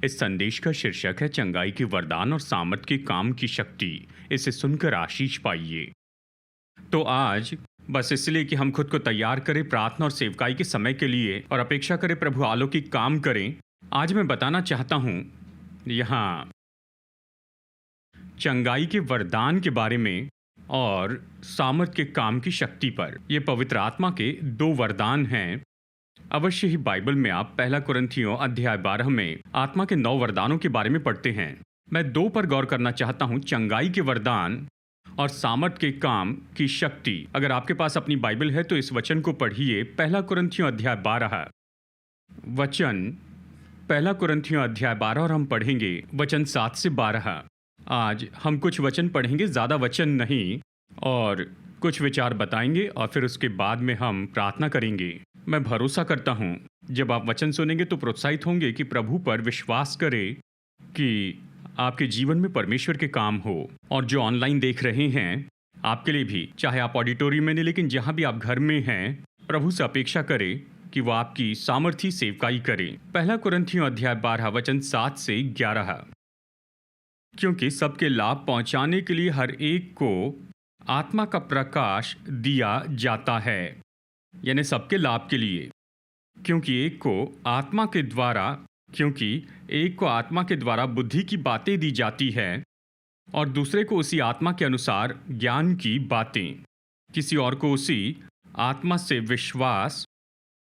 इस संदेश का शीर्षक है चंगाई के वरदान और सामर्थ के काम की शक्ति। इसे सुनकर आशीष पाइए। तो आज बस इसलिए कि हम खुद को तैयार करें प्रार्थना और सेवकाई के समय के लिए और अपेक्षा करें प्रभु अलौकिक काम करें, आज मैं बताना चाहता हूं यहाँ चंगाई के वरदान के बारे में और सामर्थ के काम की शक्ति पर। ये पवित्र आत्मा के दो वरदान हैं। अवश्य ही बाइबल में आप पहला कुरिन्थियों अध्याय 12 में आत्मा के 9 वरदानों के बारे में पढ़ते हैं। मैं 2 पर गौर करना चाहता हूं, चंगाई के वरदान और सामर्थ के काम की शक्ति। अगर आपके पास अपनी बाइबल है तो इस वचन को पढ़िए। पहला कुरिन्थियों अध्याय 12 वचन, पहला कुरिन्थियों अध्याय 12 और हम पढ़ेंगे वचन 7 से 12। आज हम कुछ वचन पढ़ेंगे, ज़्यादा वचन नहीं, और कुछ विचार बताएंगे और फिर उसके बाद में हम प्रार्थना करेंगे। मैं भरोसा करता हूँ जब आप वचन सुनेंगे तो प्रोत्साहित होंगे कि प्रभु पर विश्वास करें कि आपके जीवन में परमेश्वर के काम हो। और जो ऑनलाइन देख रहे हैं आपके लिए भी, चाहे आप ऑडिटोरियम में नहीं लेकिन जहाँ भी आप घर में हैं, प्रभु से अपेक्षा करें कि वो आपकी सामर्थी सेवकाई करें। पहला कुरिन्थियों अध्याय 12 वचन 7 से 11। क्योंकि सबके लाभ पहुंचाने के लिए हर एक को आत्मा का प्रकाश दिया जाता है, यानी सबके लाभ के लिए। क्योंकि एक को आत्मा के द्वारा बुद्धि की बातें दी जाती है और दूसरे को उसी आत्मा के अनुसार ज्ञान की बातें। किसी और को उसी आत्मा से विश्वास,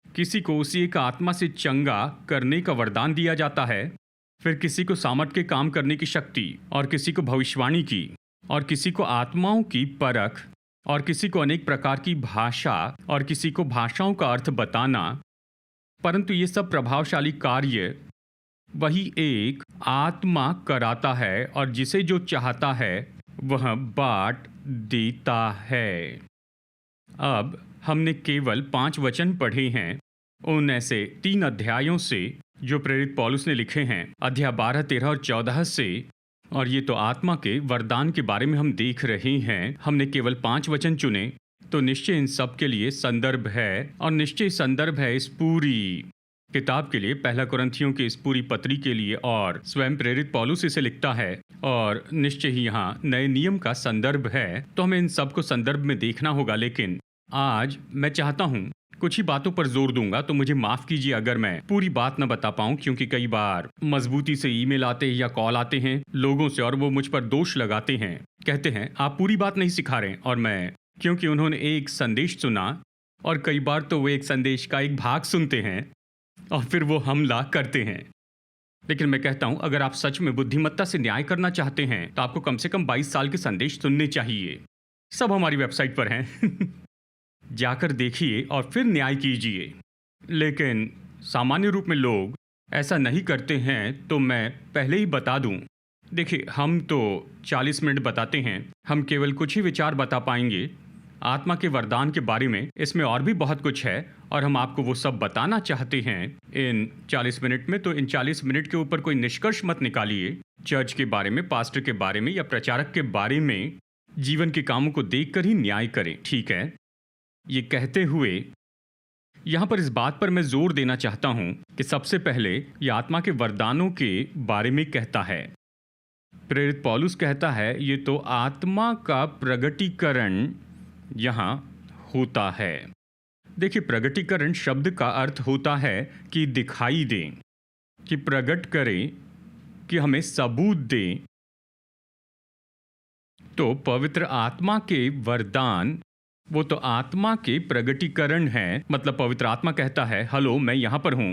किसी को उसी एक आत्मा से चंगा करने का वरदान दिया जाता है, फिर किसी को सामर्थ के काम करने की शक्ति, और किसी को भविष्यवाणी की, और किसी को आत्माओं की परख, और किसी को अनेक प्रकार की भाषा, और किसी को भाषाओं का अर्थ बताना। परंतु ये सब प्रभावशाली कार्य वही एक आत्मा कराता है, और जिसे जो चाहता है वह बांट देता है। अब हमने केवल 5 वचन पढ़े हैं उन ऐसे 3 अध्यायों से जो प्रेरित पौलुस ने लिखे हैं, अध्याय 12, 13 और 14 से। और ये तो आत्मा के वरदान के बारे में हम देख रहे हैं। हमने केवल 5 वचन चुने, तो निश्चय इन सब के लिए संदर्भ है, और निश्चय संदर्भ है इस पूरी किताब के लिए, पहला कुरिन्थियों की इस पूरी पत्री के लिए, और स्वयं प्रेरित पौलुस इसे लिखता है, और निश्चय ही यहाँ नए नियम का संदर्भ है। तो हमें इन सब को संदर्भ में देखना होगा। लेकिन आज मैं चाहता हूँ कुछ ही बातों पर जोर दूंगा, तो मुझे माफ कीजिए अगर मैं पूरी बात न बता पाऊं, क्योंकि कई बार मजबूती से ईमेल आते हैं या कॉल आते हैं लोगों से, और वो मुझ पर दोष लगाते हैं, कहते हैं आप पूरी बात नहीं सिखा रहे। और मैं, क्योंकि उन्होंने एक संदेश सुना, और कई बार तो वो एक संदेश का एक भाग सुनते हैं और फिर वो हमला करते हैं। लेकिन मैं कहता हूं, अगर आप सच में बुद्धिमत्ता से न्याय करना चाहते हैं तो आपको कम से कम 22 साल के संदेश सुनने चाहिए। सब हमारी वेबसाइट पर हैं। जाकर देखिए और फिर न्याय कीजिए। लेकिन सामान्य रूप में लोग ऐसा नहीं करते हैं, तो मैं पहले ही बता दूं। देखिए, हम तो 40 मिनट बताते हैं, हम केवल कुछ ही विचार बता पाएंगे आत्मा के वरदान के बारे में। इसमें और भी बहुत कुछ है और हम आपको वो सब बताना चाहते हैं इन 40 मिनट में। तो इन 40 मिनट के ऊपर कोई निष्कर्ष मत निकालिए चर्च के बारे में, पास्टर के बारे में या प्रचारक के बारे में। जीवन के कामों को देखकर ही न्याय करें, ठीक है? ये कहते हुए यहाँ पर इस बात पर मैं जोर देना चाहता हूँ कि सबसे पहले ये आत्मा के वरदानों के बारे में कहता है। प्रेरित पौलुस कहता है ये तो आत्मा का प्रगटीकरण यहाँ होता है। देखिए, प्रगटीकरण शब्द का अर्थ होता है कि दिखाई दें, कि प्रकट करें, कि हमें सबूत दें। तो पवित्र आत्मा के वरदान वो तो आत्मा के प्रगटीकरण है। मतलब पवित्र आत्मा कहता है, हेलो मैं यहां पर हूं।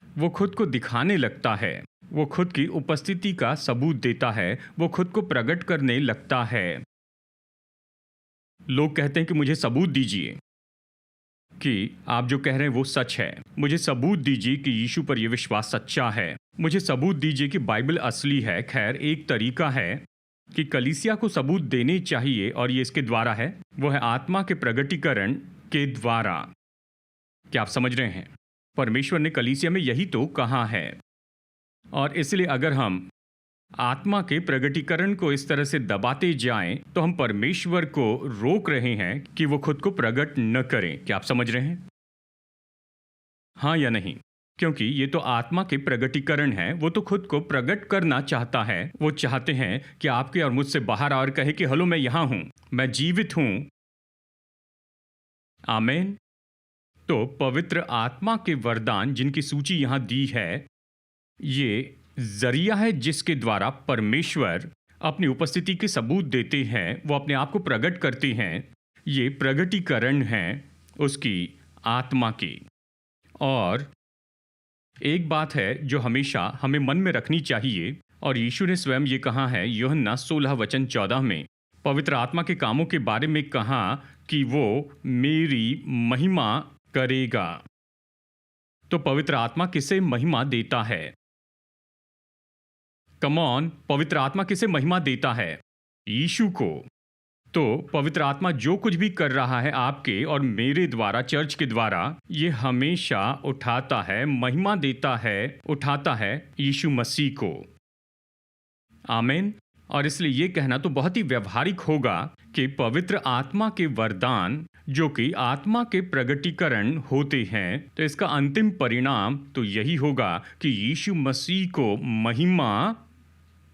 वो खुद को दिखाने लगता है, वो खुद की उपस्थिति का सबूत देता है, वो खुद को प्रकट करने लगता है। लोग कहते हैं कि मुझे सबूत दीजिए कि आप जो कह रहे हैं वो सच है। मुझे सबूत दीजिए कि यीशु पर यह विश्वास सच्चा है। मुझे सबूत दीजिए कि बाइबल असली है। खैर, एक तरीका है कि कलीसिया को सबूत देने चाहिए, और ये इसके द्वारा है, वो है आत्मा के प्रगटीकरण के द्वारा। क्या आप समझ रहे हैं? परमेश्वर ने कलीसिया में यही तो कहा है। और इसलिए अगर हम आत्मा के प्रगटीकरण को इस तरह से दबाते जाएं, तो हम परमेश्वर को रोक रहे हैं कि वो खुद को प्रकट न करें। क्या आप समझ रहे हैं? हाँ या नहीं? क्योंकि ये तो आत्मा के प्रगटीकरण है। वो तो खुद को प्रकट करना चाहता है। वो चाहते हैं कि आपके और मुझसे बाहर आकर कहे कि हेलो, मैं यहाँ हूँ, मैं जीवित हूँ। आमीन। तो पवित्र आत्मा के वरदान जिनकी सूची यहाँ दी है, ये जरिया है जिसके द्वारा परमेश्वर अपनी उपस्थिति के सबूत देते हैं, वो अपने आप को प्रकट करते हैं। ये प्रगटीकरण है उसकी आत्मा की। और एक बात है जो हमेशा हमें मन में रखनी चाहिए, और यीशु ने स्वयं ये कहा है यूहन्ना 16:14 में, पवित्र आत्मा के कामों के बारे में कहा कि वो मेरी महिमा करेगा। तो पवित्र आत्मा किसे महिमा देता है? कम ऑन, पवित्र आत्मा किसे महिमा देता है? यीशु को। तो पवित्र आत्मा जो कुछ भी कर रहा है आपके और मेरे द्वारा, चर्च के द्वारा, ये हमेशा उठाता है, महिमा देता है, उठाता है यीशु मसीह को। आमीन। और इसलिए ये कहना तो बहुत ही व्यवहारिक होगा कि पवित्र आत्मा के वरदान जो कि आत्मा के प्रगटीकरण होते हैं, तो इसका अंतिम परिणाम तो यही होगा कि यीशु मसीह को महिमा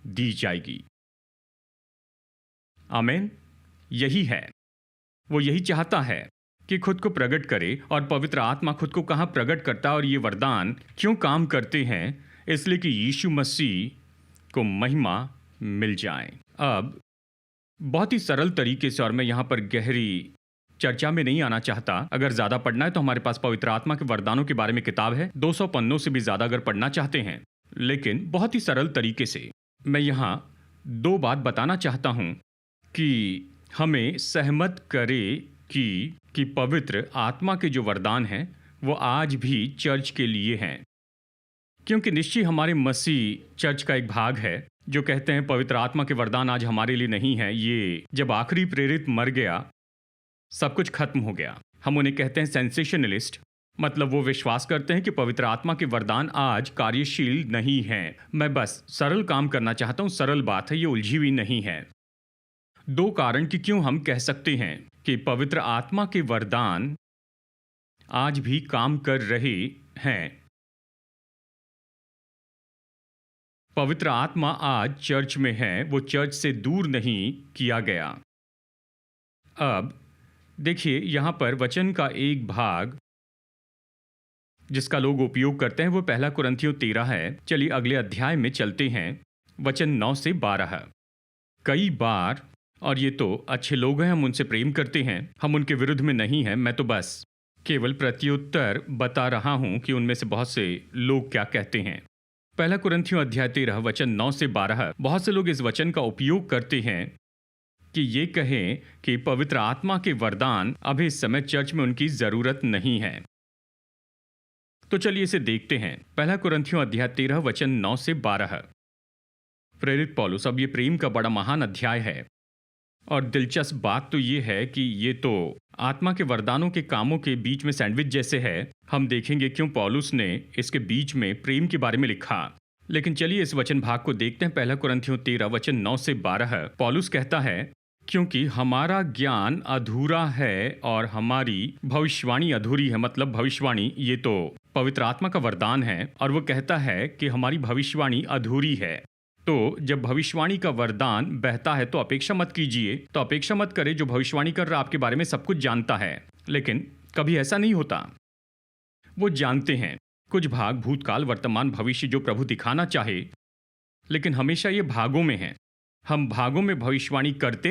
दी जाएगी। आमीन। यही है, वो यही चाहता है कि खुद को प्रकट करे। और पवित्र आत्मा खुद को कहाँ प्रकट करता है और ये वरदान क्यों काम करते हैं? इसलिए कि यीशु मसीह को महिमा मिल जाए। अब बहुत ही सरल तरीके से, और मैं यहाँ पर गहरी चर्चा में नहीं आना चाहता। अगर ज़्यादा पढ़ना है तो हमारे पास पवित्र आत्मा के वरदानों के बारे में किताब है, 200 पन्नों से भी ज़्यादा अगर पढ़ना चाहते हैं। लेकिन बहुत ही सरल तरीके से मैं यहाँ 2 बात बताना चाहता हूँ कि हमें सहमत करे कि पवित्र आत्मा के जो वरदान हैं वो आज भी चर्च के लिए हैं। क्योंकि निश्चय हमारे मसीह चर्च का एक भाग है जो कहते हैं पवित्र आत्मा के वरदान आज हमारे लिए नहीं है। ये जब आखिरी प्रेरित मर गया, सब कुछ खत्म हो गया। हम उन्हें कहते हैं सेंसेशनलिस्ट, मतलब वो विश्वास करते हैं कि पवित्र आत्मा के वरदान आज कार्यशील नहीं हैं। मैं बस सरल काम करना चाहता हूँ, सरल बात है, ये उलझी हुई नहीं है। 2 कारण कि क्यों हम कह सकते हैं कि पवित्र आत्मा के वरदान आज भी काम कर रहे हैं। पवित्र आत्मा आज चर्च में है, वो चर्च से दूर नहीं किया गया। अब देखिए, यहाँ पर वचन का एक भाग जिसका लोग उपयोग करते हैं वो 1 कुरिन्थियों 13 है। चलिए अगले अध्याय में चलते हैं, वचन 9 से 12। कई बार, और ये तो अच्छे लोग हैं, हम उनसे प्रेम करते हैं, हम उनके विरुद्ध में नहीं हैं, मैं तो बस केवल प्रत्युत्तर बता रहा हूं कि उनमें से बहुत से लोग क्या कहते हैं। 1 कुरिन्थियों अध्याय 13 वचन 9 से 12, बहुत से लोग इस वचन का उपयोग करते हैं कि ये कहें कि पवित्र आत्मा के वरदान अभी इस समय चर्च में उनकी जरूरत नहीं है। तो चलिए इसे देखते हैं। 1 कुरिन्थियों अध्याय 13 वचन 9 से 12। प्रेरित पौलुस, अब ये प्रेम का बड़ा महान अध्याय है, और दिलचस्प बात तो ये है कि ये तो आत्मा के वरदानों के कामों के बीच में सैंडविच जैसे है। हम देखेंगे क्यों पौलुस ने इसके बीच में प्रेम के बारे में लिखा। लेकिन चलिए इस वचन भाग को देखते हैं। 1 कुरिन्थियों 13 वचन 9 से 12। पौलुस कहता है, क्योंकि हमारा ज्ञान अधूरा है और हमारी भविष्यवाणी अधूरी है। मतलब भविष्यवाणी ये तो पवित्र आत्मा का वरदान है, और वो कहता है कि हमारी भविष्यवाणी अधूरी है। तो जब भविष्यवाणी का वरदान बहता है तो अपेक्षा मत कीजिए, तो अपेक्षा मत करें जो भविष्यवाणी कर रहा आपके बारे में सब कुछ जानता है। लेकिन कभी ऐसा नहीं होता। वो जानते हैं कुछ भाग, भूतकाल, वर्तमान, भविष्य, जो प्रभु दिखाना चाहे, लेकिन हमेशा ये भागों में है। हम भागों में भविष्यवाणी करते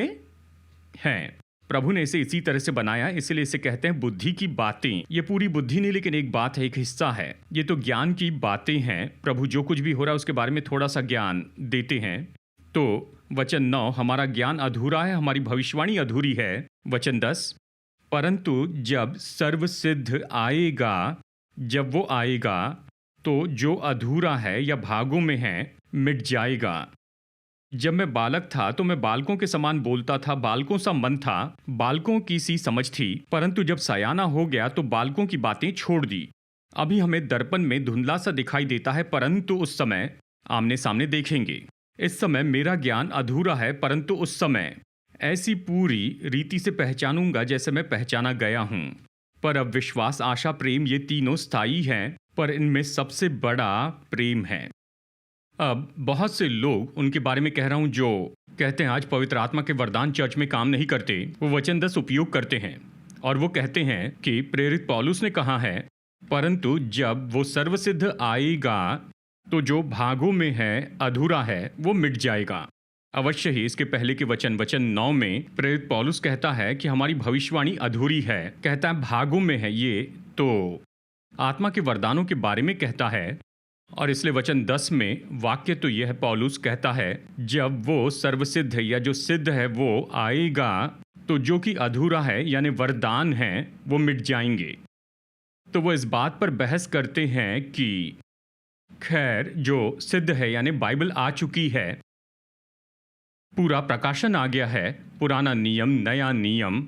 हैं। प्रभु ने इसे इसी तरह से बनाया, इसलिए इसे कहते हैं बुद्धि की बातें। ये पूरी बुद्धि नहीं, लेकिन एक बात है, एक हिस्सा है। ये तो ज्ञान की बातें हैं। प्रभु जो कुछ भी हो रहा है उसके बारे में थोड़ा सा ज्ञान देते हैं। तो वचन 9, हमारा ज्ञान अधूरा है, हमारी भविष्यवाणी अधूरी है। वचन 10, परंतु जब सर्वसिद्ध आएगा, जब वो आएगा तो जो अधूरा है या भागों में है मिट जाएगा। जब मैं बालक था तो मैं बालकों के समान बोलता था, बालकों सा मन था, बालकों की सी समझ थी। परंतु जब सयाना हो गया तो बालकों की बातें छोड़ दी। अभी हमें दर्पण में धुंधला सा दिखाई देता है, परंतु उस समय आमने सामने देखेंगे। इस समय मेरा ज्ञान अधूरा है, परंतु उस समय ऐसी पूरी रीति से पहचानूंगा जैसे मैं पहचाना गया हूँ। पर अब विश्वास, आशा, प्रेम, ये तीनों स्थायी हैं, पर इनमें सबसे बड़ा प्रेम है। अब बहुत से लोग, उनके बारे में कह रहा हूं, जो कहते हैं आज पवित्र आत्मा के वरदान चर्च में काम नहीं करते, वो वचन 10 उपयोग करते हैं और वो कहते हैं कि प्रेरित पौलुस ने कहा है, परंतु जब वो सर्वसिद्ध आएगा तो जो भागों में है, अधूरा है, वो मिट जाएगा। अवश्य ही इसके पहले के वचन 9 में प्रेरित पौलुस कहता है कि हमारी भविष्यवाणी अधूरी है, कहता है भागों में है। ये तो आत्मा के वरदानों के बारे में कहता है। और इसलिए वचन 10 में वाक्य तो यह है, पौलुस कहता है जब वो सर्वसिद्ध है या जो सिद्ध है वो आएगा तो जो कि अधूरा है यानी वरदान है वो मिट जाएंगे। तो वो इस बात पर बहस करते हैं कि खैर जो सिद्ध है यानी बाइबल आ चुकी है, पूरा प्रकाशन आ गया है, पुराना नियम नया नियम,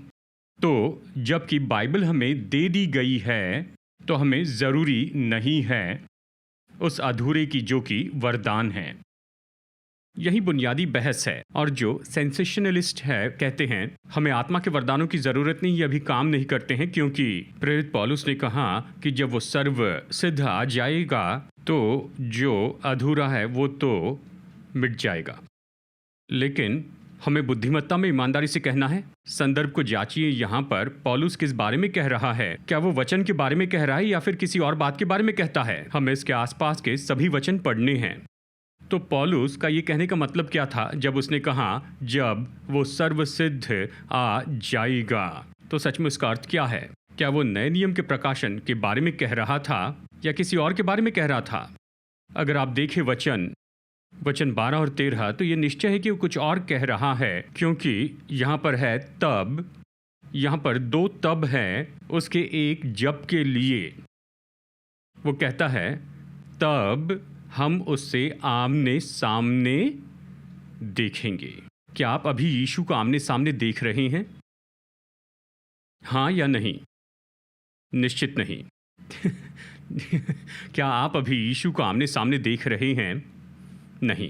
तो जबकि बाइबल हमें दे दी गई है तो हमें ज़रूरी नहीं है उस अधूरे की जो कि वरदान है। यही बुनियादी बहस है। और जो सेंसेशनलिस्ट है कहते हैं हमें आत्मा के वरदानों की ज़रूरत नहीं, ये अभी काम नहीं करते हैं, क्योंकि प्रेरित पौलुस ने कहा कि जब वो सर्व सिद्ध आ जाएगा तो जो अधूरा है वो तो मिट जाएगा। लेकिन हमें बुद्धिमत्ता में ईमानदारी से कहना है। संदर्भ को जांचिए, यहाँ पर पौलुस किस बारे में कह रहा है। क्या वो वचन के बारे में कह रहा है या फिर किसी और बात के बारे में कहता है? हमें इसके आसपास के सभी वचन पढ़ने हैं। तो पौलुस का ये कहने का मतलब क्या था जब उसने कहा जब वो सर्वसिद्ध आ जाएगा? तो सच में उसका अर्थ क्या है? क्या वो नए नियम के प्रकाशन के बारे में कह रहा था या किसी और के बारे में कह रहा था? अगर आप देखें वचन 12 और 13 तो ये निश्चय है कि वो कुछ और कह रहा है, क्योंकि यहाँ पर है तब, यहाँ पर 2 तब हैं उसके एक जब के लिए। वो कहता है तब हम उससे आमने सामने देखेंगे। क्या आप अभी यीशु को आमने सामने देख रहे हैं? हाँ या नहीं? निश्चित नहीं। क्या आप अभी यीशु को आमने सामने देख रहे हैं? नहीं।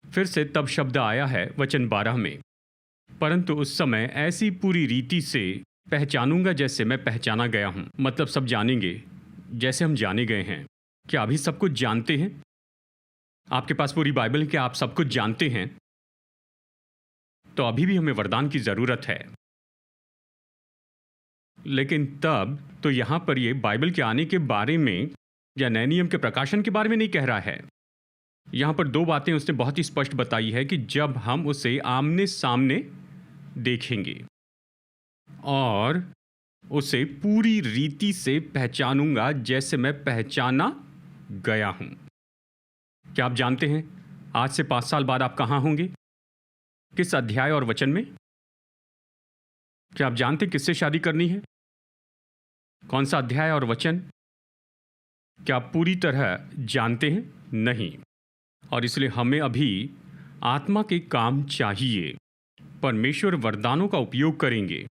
फिर से तब शब्द आया है वचन 12 में, परंतु उस समय ऐसी पूरी रीति से पहचानूंगा जैसे मैं पहचाना गया हूं। मतलब सब जानेंगे जैसे हम जाने गए हैं। क्या अभी सब कुछ जानते हैं? आपके पास पूरी बाइबल है कि आप सब कुछ जानते हैं? तो अभी भी हमें वरदान की जरूरत है। लेकिन तब तो यहां पर ये बाइबल के आने के बारे में या नए नियम के प्रकाशन के बारे में नहीं कह रहा है। यहाँ पर 2 बातें उसने बहुत ही स्पष्ट बताई है कि जब हम उसे आमने सामने देखेंगे और उसे पूरी रीति से पहचानूंगा जैसे मैं पहचाना गया हूं। क्या आप जानते हैं आज से 5 साल बाद आप कहाँ होंगे? किस अध्याय और वचन में? क्या आप जानते किससे शादी करनी है? कौन सा अध्याय और वचन? क्या आप पूरी तरह जानते हैं? नहीं। और इसलिए हमें अभी आत्मा के काम चाहिए। परमेश्वर वरदानों का उपयोग करेंगे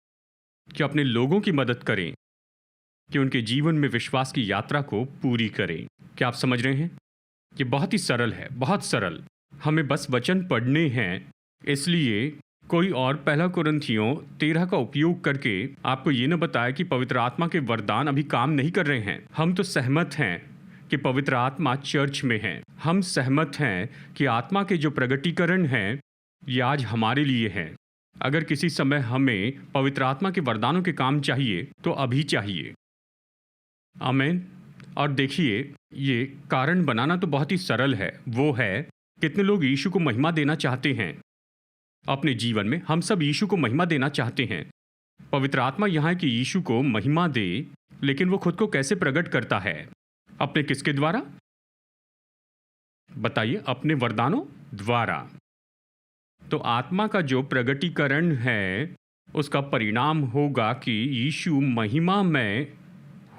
कि अपने लोगों की मदद करें कि उनके जीवन में विश्वास की यात्रा को पूरी करें। क्या आप समझ रहे हैं? ये बहुत ही सरल है, बहुत सरल। हमें बस वचन पढ़ने हैं। इसलिए कोई और 1 कुरिन्थियों 13 का उपयोग करके आपको ये न बताया कि पवित्र आत्मा के वरदान अभी काम नहीं कर रहे हैं। हम तो सहमत हैं कि पवित्र आत्मा चर्च में है। हम सहमत हैं कि आत्मा के जो प्रगटीकरण हैं ये आज हमारे लिए हैं। अगर किसी समय हमें पवित्र आत्मा के वरदानों के काम चाहिए तो अभी चाहिए। आमीन। और देखिए, ये कारण बनाना तो बहुत ही सरल है। वो है कितने लोग यीशु को महिमा देना चाहते हैं अपने जीवन में। हम सब यीशु को महिमा देना चाहते हैं। पवित्र आत्मा यहाँ है कि यीशु को महिमा दे, लेकिन वो खुद को कैसे प्रकट करता है? अपने किसके द्वारा? बताइए। अपने वरदानों द्वारा। तो आत्मा का जो प्रगटीकरण है उसका परिणाम होगा कि यीशु महिमा में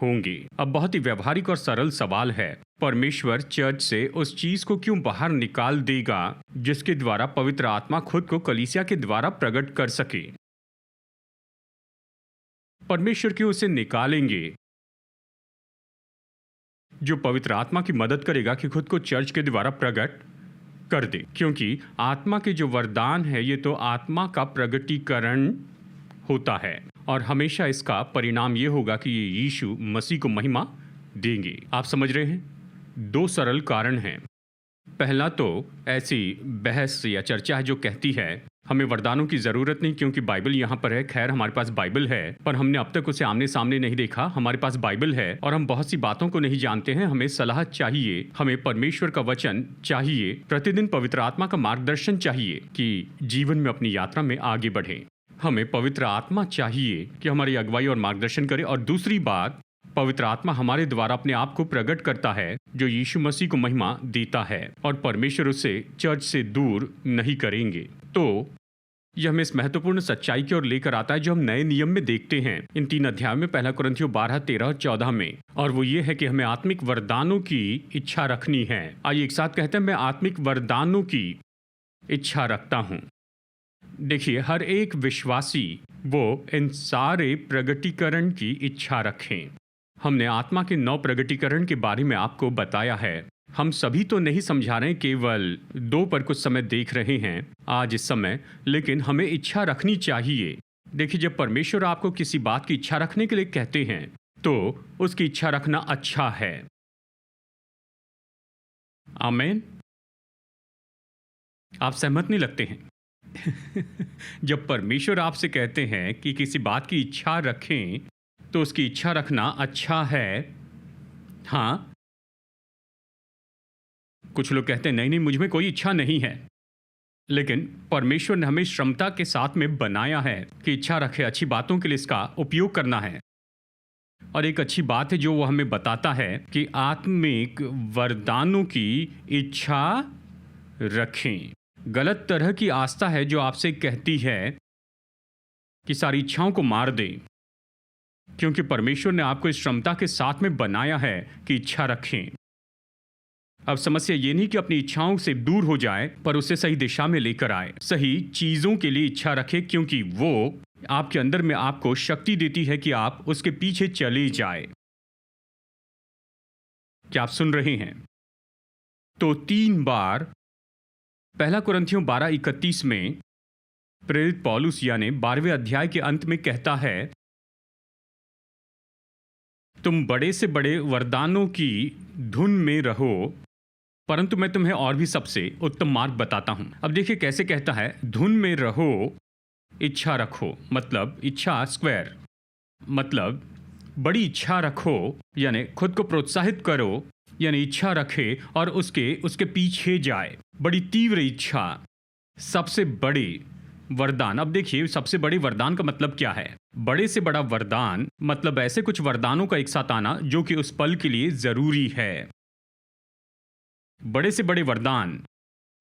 होंगे। अब बहुत ही व्यवहारिक और सरल सवाल है, परमेश्वर चर्च से उस चीज को क्यों बाहर निकाल देगा जिसके द्वारा पवित्र आत्मा खुद को कलीसिया के द्वारा प्रकट कर सके? परमेश्वर क्यों उसे निकालेंगे जो पवित्र आत्मा की मदद करेगा कि खुद को चर्च के द्वारा प्रकट कर दे? क्योंकि आत्मा के जो वरदान है ये तो आत्मा का प्रगटीकरण होता है और हमेशा इसका परिणाम ये होगा कि ये यीशु मसीह को महिमा देंगे। आप समझ रहे हैं? 2 सरल कारण हैं। पहला तो ऐसी बहस या चर्चा है जो कहती है हमें वरदानों की ज़रूरत नहीं क्योंकि बाइबल यहाँ पर है। खैर, हमारे पास बाइबल है, पर हमने अब तक उसे आमने सामने नहीं देखा। हमारे पास बाइबल है और हम बहुत सी बातों को नहीं जानते हैं। हमें सलाह चाहिए, हमें परमेश्वर का वचन चाहिए, प्रतिदिन पवित्र आत्मा का मार्गदर्शन चाहिए कि जीवन में अपनी यात्रा में आगे बढ़ें। हमें पवित्र आत्मा चाहिए कि हमारी अगुवाई और मार्गदर्शन करे। और दूसरी बात, पवित्र आत्मा हमारे द्वारा अपने आप को प्रकट करता है जो यीशु मसीह को महिमा देता है और परमेश्वर उसे चर्च से दूर नहीं करेंगे। तो यह हमें इस महत्वपूर्ण सच्चाई की ओर लेकर आता है जो हम नए नियम में देखते हैं इन 3 अध्यायों में, 1 कुरिन्थियों 12, 13 और 14 में। और वो ये है कि हमें आत्मिक वरदानों की इच्छा रखनी है। आइए एक साथ कहते हैं, मैं आत्मिक वरदानों की इच्छा रखता हूँ। देखिए, हर एक विश्वासी वो इन सारे प्रगटीकरण की इच्छा रखें। हमने आत्मा के 9 प्रगटीकरण के बारे में आपको बताया है। हम सभी तो नहीं समझा रहे, केवल 2 पर कुछ समय देख रहे हैं आज इस समय, लेकिन हमें इच्छा रखनी चाहिए। देखिए, जब परमेश्वर आपको किसी बात की इच्छा रखने के लिए कहते हैं तो उसकी इच्छा रखना अच्छा है। आमीन। आप सहमत नहीं लगते हैं? जब परमेश्वर आपसे कहते हैं कि किसी बात की इच्छा रखें तो उसकी इच्छा रखना अच्छा है। हाँ, कुछ लोग कहते हैं नहीं नहीं, मुझ में कोई इच्छा नहीं है, लेकिन परमेश्वर ने हमें क्षमता के साथ में बनाया है कि इच्छा रखे, अच्छी बातों के लिए इसका उपयोग करना है। और एक अच्छी बात है जो वो हमें बताता है कि आत्मिक वरदानों की इच्छा रखें। गलत तरह की आस्था है जो आपसे कहती है कि सारी इच्छाओं को मार दें, क्योंकि परमेश्वर ने आपको इस क्षमता के साथ में बनाया है कि इच्छा रखें। अब समस्या ये नहीं कि अपनी इच्छाओं से दूर हो जाए, पर उसे सही दिशा में लेकर आए। सही चीजों के लिए इच्छा रखें, क्योंकि वो आपके अंदर में आपको शक्ति देती है कि आप उसके पीछे चले जाए। क्या आप सुन रहे हैं? तो 3 बार 1 कुरिन्थियों 12:31 में प्रेरित पौलुस यानी 12वें अध्याय के अंत में कहता है, तुम बड़े से बड़े वरदानों की धुन में रहो, परंतु मैं तुम्हें और भी सबसे उत्तम मार्ग बताता हूं। अब देखिए कैसे कहता है, धुन में रहो, इच्छा रखो, मतलब इच्छा स्क्वायर, मतलब बड़ी इच्छा रखो, यानी खुद को प्रोत्साहित करो, यानी इच्छा रखे और उसके पीछे जाए। बड़ी तीव्र इच्छा, सबसे बड़े वरदान। अब देखिए, सबसे बड़े वरदान का मतलब क्या है? बड़े से बड़ा वरदान मतलब ऐसे कुछ वरदानों का एक साथ आना जो कि उस पल के लिए जरूरी है। बड़े से बड़े वरदान।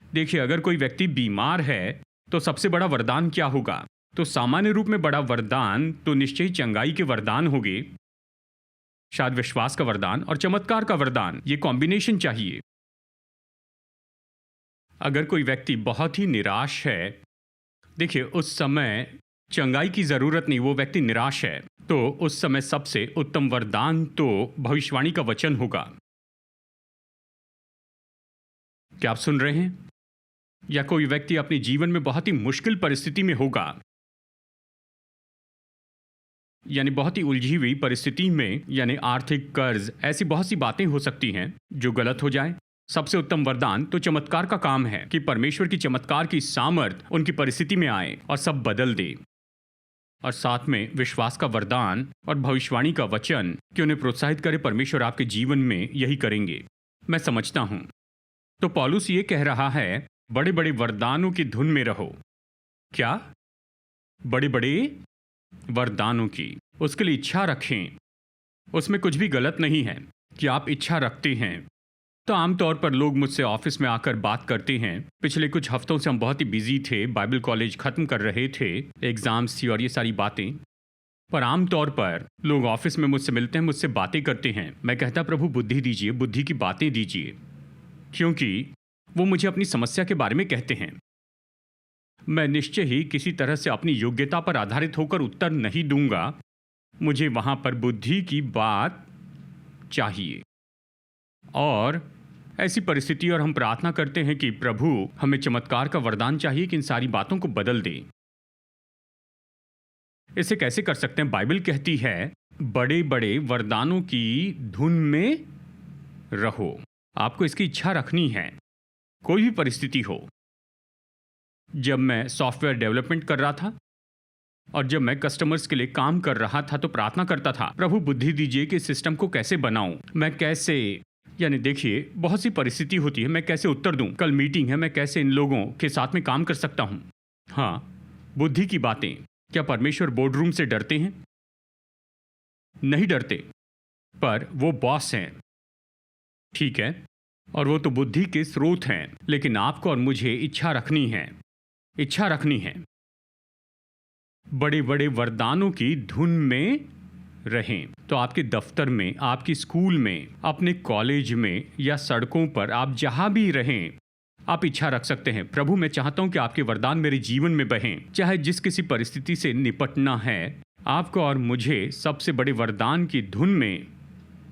देखिए, अगर कोई व्यक्ति बीमार है तो सबसे बड़ा वरदान क्या होगा? तो सामान्य रूप में बड़ा वरदान तो निश्चय ही चंगाई के वरदान होंगे, शायद विश्वास का वरदान और चमत्कार का वरदान। ये कॉम्बिनेशन चाहिए। अगर कोई व्यक्ति बहुत ही निराश है, देखिए उस समय चंगाई की जरूरत नहीं, वो व्यक्ति निराश है, तो उस समय सबसे उत्तम वरदान तो भविष्यवाणी का वचन होगा। क्या आप सुन रहे हैं? या कोई व्यक्ति अपने जीवन में बहुत ही मुश्किल परिस्थिति में होगा, यानी बहुत ही उलझी हुई परिस्थिति में, यानी आर्थिक कर्ज, ऐसी बहुत सी बातें हो सकती हैं जो गलत हो जाए। सबसे उत्तम वरदान तो चमत्कार का काम है कि परमेश्वर की चमत्कार की सामर्थ उनकी परिस्थिति में आए और सब बदल दे। और साथ में विश्वास का वरदान और भविष्यवाणी का वचन कि उन्हें प्रोत्साहित करे। परमेश्वर आपके जीवन में यही करेंगे, मैं समझता हूं। तो पौलुस ये कह रहा है, बड़े बड़े वरदानों की धुन में रहो। क्या? बड़े बड़े वरदानों की, उसके लिए इच्छा रखें। उसमें कुछ भी गलत नहीं है कि आप इच्छा रखते हैं। तो आमतौर पर लोग मुझसे ऑफिस में आकर बात करते हैं। पिछले कुछ हफ्तों से हम बहुत ही बिजी थे, बाइबल कॉलेज खत्म कर रहे थे, एग्जाम्स थी और ये सारी बातें। पर आमतौर पर लोग ऑफिस में मुझसे मिलते हैं, मुझसे बातें करते हैं। मैं कहता, प्रभु बुद्धि दीजिए, बुद्धि की बातें दीजिए, क्योंकि वो मुझे अपनी समस्या के बारे में कहते हैं। मैं निश्चय ही किसी तरह से अपनी योग्यता पर आधारित होकर उत्तर नहीं दूंगा। मुझे वहां पर बुद्धि की बात चाहिए। और ऐसी परिस्थिति और हम प्रार्थना करते हैं कि प्रभु हमें चमत्कार का वरदान चाहिए कि इन सारी बातों को बदल दे। इसे कैसे कर सकते हैं? बाइबल कहती है बड़े बड़े वरदानों की धुन में रहो। आपको इसकी इच्छा रखनी है, कोई भी परिस्थिति हो। जब मैं सॉफ्टवेयर डेवलपमेंट कर रहा था और जब मैं कस्टमर्स के लिए काम कर रहा था तो प्रार्थना करता था, प्रभु बुद्धि दीजिए कि सिस्टम को कैसे बनाऊं, मैं कैसे, यानी देखिए बहुत सी परिस्थिति होती है, मैं कैसे उत्तर दूं, कल मीटिंग है, मैं कैसे इन लोगों के साथ में काम कर सकता हूं। हाँ, बुद्धि की बातें। क्या परमेश्वर बोर्डरूम से डरते हैं? नहीं डरते, पर वो बॉस हैं, ठीक है, और वो तो बुद्धि के स्रोत हैं। लेकिन आपको और मुझे इच्छा रखनी है, इच्छा रखनी है। बड़े बड़े वरदानों की धुन में रहें। तो आपके दफ्तर में, आपकी स्कूल में, अपने कॉलेज में या सड़कों पर, आप जहां भी रहें, आप इच्छा रख सकते हैं, प्रभु मैं चाहता हूं कि आपके वरदान मेरे जीवन में बहें। चाहे जिस किसी परिस्थिति से निपटना है, आपको और मुझे सबसे बड़े वरदान की धुन में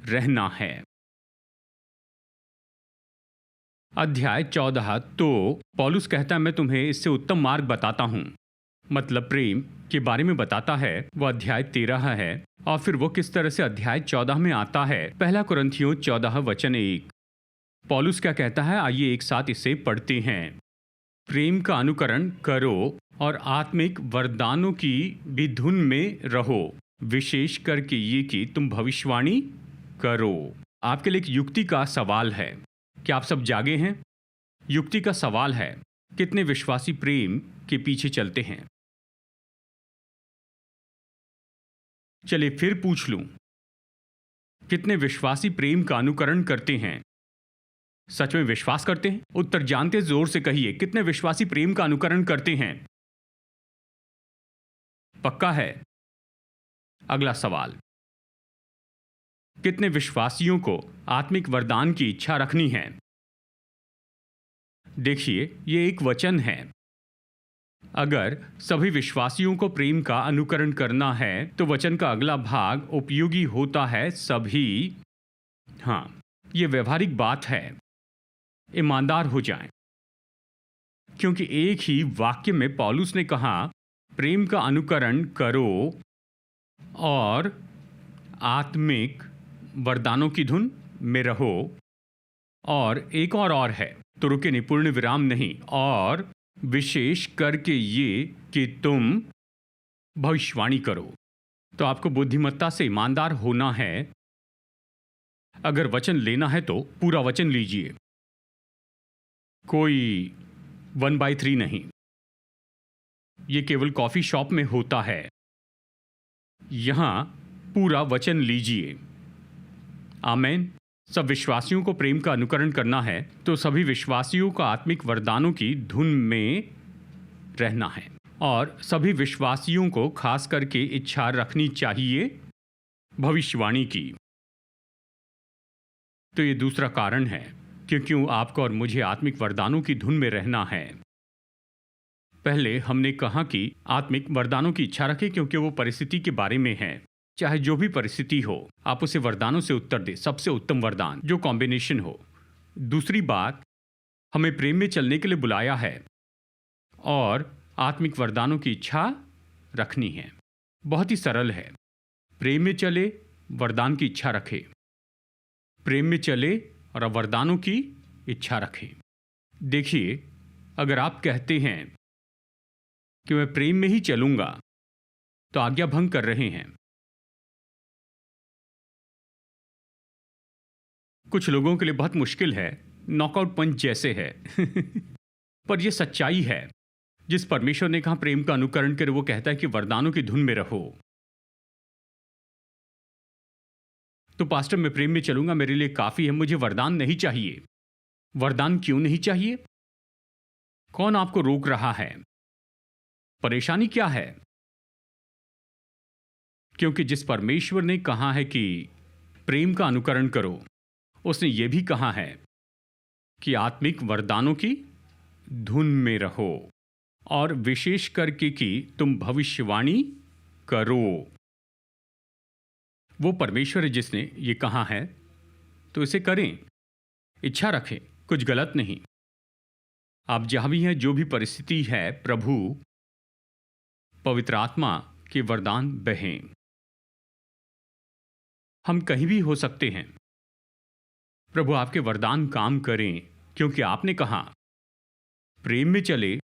रहना है। अध्याय 14। तो पौलुस कहता है मैं तुम्हें इससे उत्तम मार्ग बताता हूं, मतलब प्रेम के बारे में बताता है। वो अध्याय 13 है और फिर वो किस तरह से अध्याय 14 में आता है। पहला कुरिन्थियों 14 वचन 1। पौलुस क्या कहता है, आइए एक साथ इसे पढ़ते हैं। प्रेम का अनुकरण करो और आत्मिक वरदानों की भी धुन में रहो, विशेष करके ये कि तुम भविष्यवाणी करो। आपके लिए एक युक्ति का सवाल है, क्या आप सब जागे हैं? युक्ति का सवाल है, कितने विश्वासी प्रेम के पीछे चलते हैं? चलिए फिर पूछ लूं, कितने विश्वासी प्रेम का अनुकरण करते हैं? सच में विश्वास करते हैं? उत्तर जानते जोर से कहिए, कितने विश्वासी प्रेम का अनुकरण करते हैं? पक्का है? अगला सवाल, कितने विश्वासियों को आत्मिक वरदान की इच्छा रखनी है? देखिए, ये एक वचन है। अगर सभी विश्वासियों को प्रेम का अनुकरण करना है तो वचन का अगला भाग उपयोगी होता है सभी। हाँ, ये व्यवहारिक बात है। ईमानदार हो जाएं, क्योंकि एक ही वाक्य में पौलुस ने कहा प्रेम का अनुकरण करो और आत्मिक वरदानों की धुन में रहो, और एक और है, तो रुके नहीं, पूर्ण विराम नहीं, और विशेष करके ये कि तुम भविष्यवाणी करो। तो आपको बुद्धिमत्ता से ईमानदार होना है। अगर वचन लेना है तो पूरा वचन लीजिए, कोई 1/3 नहीं। ये केवल कॉफी शॉप में होता है, यहां पूरा वचन लीजिए। आमेन। सब विश्वासियों को प्रेम का अनुकरण करना है तो सभी विश्वासियों का आत्मिक वरदानों की धुन में रहना है, और सभी विश्वासियों को खास करके इच्छा रखनी चाहिए भविष्यवाणी की। तो ये दूसरा कारण है क्यों आपको और मुझे आत्मिक वरदानों की धुन में रहना है। पहले हमने कहा कि आत्मिक वरदानों की इच्छा रखें क्योंकि वो परिस्थिति के बारे में है। चाहे जो भी परिस्थिति हो, आप उसे वरदानों से उत्तर दें, सबसे उत्तम वरदान जो कॉम्बिनेशन हो। दूसरी बात, हमें प्रेम में चलने के लिए बुलाया है और आत्मिक वरदानों की इच्छा रखनी है। बहुत ही सरल है। प्रेम में चले, वरदान की इच्छा रखे। प्रेम में चले और वरदानों की इच्छा रखें। देखिए, अगर आप कहते हैं कि मैं प्रेम में ही चलूंगा तो आज्ञा भंग कर रहे हैं। कुछ लोगों के लिए बहुत मुश्किल है, नॉकआउट पंच जैसे है पर यह सच्चाई है। जिस परमेश्वर ने कहा प्रेम का अनुकरण करे, वो कहता है कि वरदानों की धुन में रहो। तो पास्टर मैं प्रेम में चलूंगा, मेरे लिए काफी है, मुझे वरदान नहीं चाहिए। वरदान क्यों नहीं चाहिए? कौन आपको रोक रहा है? परेशानी क्या है? क्योंकि जिस परमेश्वर ने कहा है कि प्रेम का अनुकरण करो, उसने यह भी कहा है कि आत्मिक वरदानों की धुन में रहो, और विशेष करके कि तुम भविष्यवाणी करो। वो परमेश्वर है जिसने ये कहा है, तो इसे करें, इच्छा रखें, कुछ गलत नहीं। आप जहां भी हैं, जो भी परिस्थिति है, प्रभु पवित्र आत्मा के वरदान बहें। हम कहीं भी हो सकते हैं। प्रभु आपके वरदान काम करें, क्योंकि आपने कहा प्रेम में चले,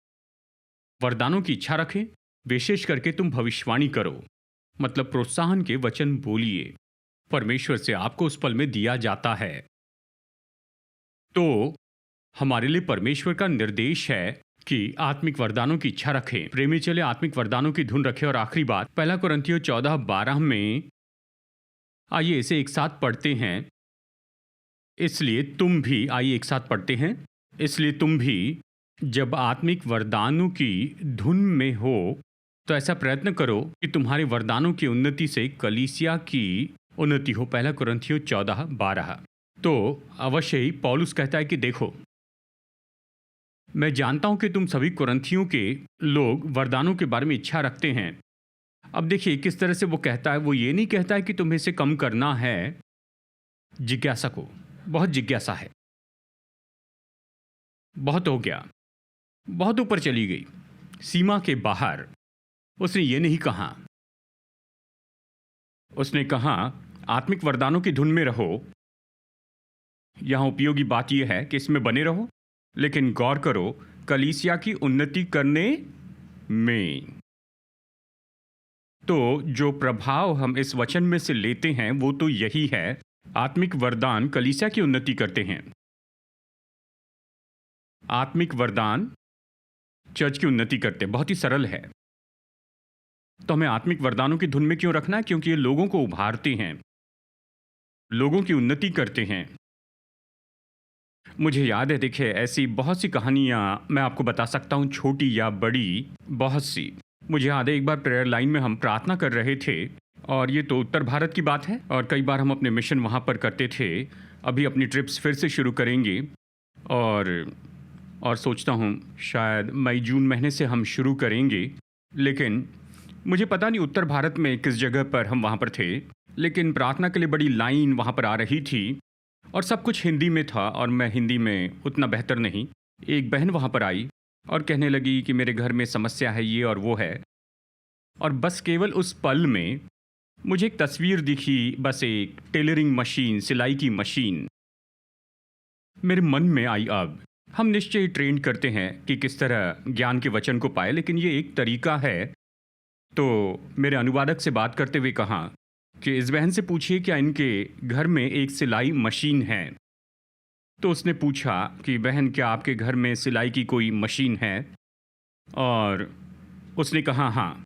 वरदानों की इच्छा रखें, विशेष करके तुम भविष्यवाणी करो, मतलब प्रोत्साहन के वचन बोलिए। परमेश्वर से आपको उस पल में दिया जाता है। तो हमारे लिए परमेश्वर का निर्देश है कि आत्मिक वरदानों की इच्छा रखें, प्रेम में चले, आत्मिक वरदानों की धुन रखें। और आखिरी बात 1 कुरिन्थियों 14:12 में, आइए इसे एक साथ पढ़ते हैं। इसलिए तुम भी, आइए एक साथ पढ़ते हैं। इसलिए तुम भी जब आत्मिक वरदानों की धुन में हो तो ऐसा प्रयत्न करो कि तुम्हारे वरदानों की उन्नति से कलीसिया की उन्नति हो। 1 कुरिन्थियों 14:12। तो अवश्य ही पौलुस कहता है कि देखो, मैं जानता हूं कि तुम सभी कुरिन्थियों के लोग वरदानों के बारे में इच्छा रखते हैं। अब देखिए किस तरह से वो कहता है। वो ये नहीं कहता है कि तुम्हें इसे कम करना है। जिज्ञासा को, बहुत जिज्ञासा है, बहुत हो गया, बहुत ऊपर चली गई, सीमा के बाहर। उसने ये नहीं कहा। उसने कहा आत्मिक वरदानों की धुन में रहो। यहां उपयोगी बात यह है कि इसमें बने रहो, लेकिन गौर करो कलीसिया की उन्नति करने में। तो जो प्रभाव हम इस वचन में से लेते हैं वो तो यही है, आत्मिक वरदान कलीसिया की उन्नति करते हैं। आत्मिक वरदान चर्च की उन्नति करते हैं। बहुत ही सरल है। तो हमें आत्मिक वरदानों की धुन में क्यों रखना है? क्योंकि ये लोगों को उभारते हैं, लोगों की उन्नति करते हैं। मुझे याद है, देखिए ऐसी बहुत सी कहानियां मैं आपको बता सकता हूं, छोटी या बड़ी, बहुत सी। मुझे याद है एक बार प्रेयर लाइन में हम प्रार्थना कर रहे थे, और ये तो उत्तर भारत की बात है, और कई बार हम अपने मिशन वहाँ पर करते थे। अभी अपनी ट्रिप्स फिर से शुरू करेंगे, और सोचता हूँ शायद मई जून महीने से हम शुरू करेंगे। लेकिन मुझे पता नहीं उत्तर भारत में किस जगह पर हम वहाँ पर थे, लेकिन प्रार्थना के लिए बड़ी लाइन वहाँ पर आ रही थी, और सब कुछ हिंदी में था, और मैं हिंदी में उतना बेहतर नहीं। एक बहन वहाँ पर आई और कहने लगी कि मेरे घर में समस्या है, ये और वो है। और बस केवल उस पल में मुझे एक तस्वीर दिखी, बस एक टेलरिंग मशीन, सिलाई की मशीन मेरे मन में आई। अब हम निश्चय ट्रेन करते हैं कि किस तरह ज्ञान के वचन को पाए, लेकिन ये एक तरीका है। तो मेरे अनुवादक से बात करते हुए कहा कि इस बहन से पूछिए क्या इनके घर में एक सिलाई मशीन है। तो उसने पूछा कि बहन क्या आपके घर में सिलाई की कोई मशीन है? और उसने कहा हाँ।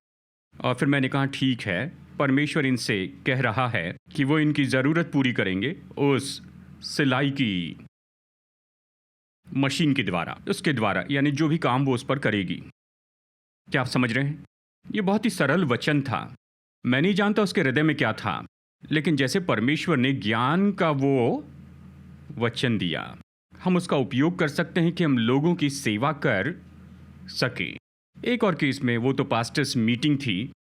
और फिर मैंने कहा ठीक है, परमेश्वर इनसे कह रहा है कि वो इनकी ज़रूरत पूरी करेंगे उस सिलाई की मशीन के द्वारा, उसके द्वारा, यानी जो भी काम वो उस पर करेगी। क्या आप समझ रहे हैं? ये बहुत ही सरल वचन था। मैं नहीं जानता उसके हृदय में क्या था, लेकिन जैसे परमेश्वर ने ज्ञान का वो वचन दिया, हम उसका उपयोग कर सकते हैं कि हम लोगों की सेवा कर सके। एक और केस में, वो तो पास्टर्स मीटिंग थी,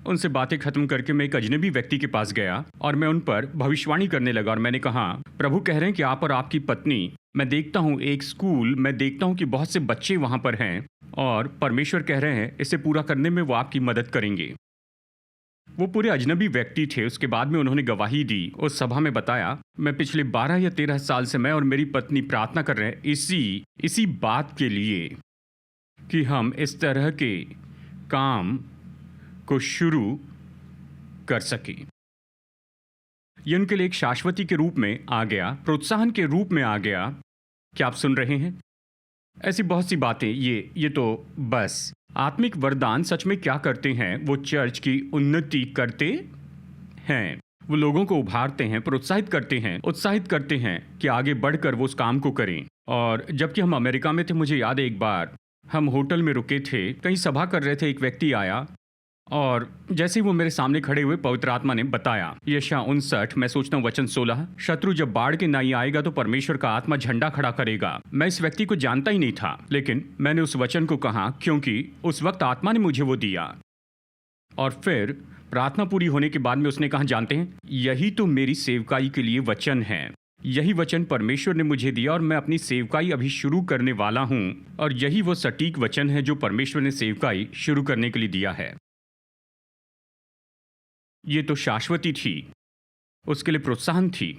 उनसे बातें खत्म करके मैं एक अजनबी व्यक्ति के पास गया और मैं उन पर भविष्यवाणी करने लगा। और मैंने कहा प्रभु कह रहे हैं कि आप और आपकी पत्नी, मैं देखता हूँ एक स्कूल, मैं देखता हूँ कि बहुत से बच्चे वहाँ पर हैं, और परमेश्वर कह रहे हैं इसे पूरा करने में वो आपकी मदद करेंगे। वो पूरे अजनबी व्यक्ति थे। उसके बाद में उन्होंने गवाही दी, उस सभा में बताया, मैं पिछले 12 या 13 साल से मैं और मेरी पत्नी प्रार्थना कर रहे हैं इसी बात के लिए कि हम इस तरह के काम को शुरू कर सके। ये उनके लिए एक शाश्वती के रूप में आ गया, प्रोत्साहन के रूप में आ गया। क्या आप सुन रहे हैं? ऐसी बहुत सी बातें। ये तो बस आत्मिक वरदान सच में क्या करते हैं? वो चर्च की उन्नति करते हैं, वो लोगों को उभारते हैं, प्रोत्साहित करते हैं, उत्साहित करते हैं कि आगे बढ़कर वो उस काम को करें। और जबकि हम अमेरिका में थे, मुझे याद है एक बार हम होटल में रुके थे, कहीं सभा कर रहे थे, एक व्यक्ति आया और जैसे ही वो मेरे सामने खड़े हुए, पवित्र आत्मा ने बताया यशायाह 59, मैं सोचता हूँ वचन 16, शत्रु जब बाढ़ के नाई आएगा तो परमेश्वर का आत्मा झंडा खड़ा करेगा। मैं इस व्यक्ति को जानता ही नहीं था, लेकिन मैंने उस वचन को कहा क्योंकि उस वक्त आत्मा ने मुझे वो दिया। और फिर प्रार्थना पूरी होने के बाद में उसने कहा, जानते हैं यही तो मेरी सेवकाई के लिए वचन है, यही वचन परमेश्वर ने मुझे दिया और मैं अपनी सेवकाई अभी शुरू करने वाला हूँ, और यही वो सटीक वचन है जो परमेश्वर ने सेवकाई शुरू करने के लिए दिया है। ये तो शाश्वती थी, उसके लिए प्रोत्साहन थी।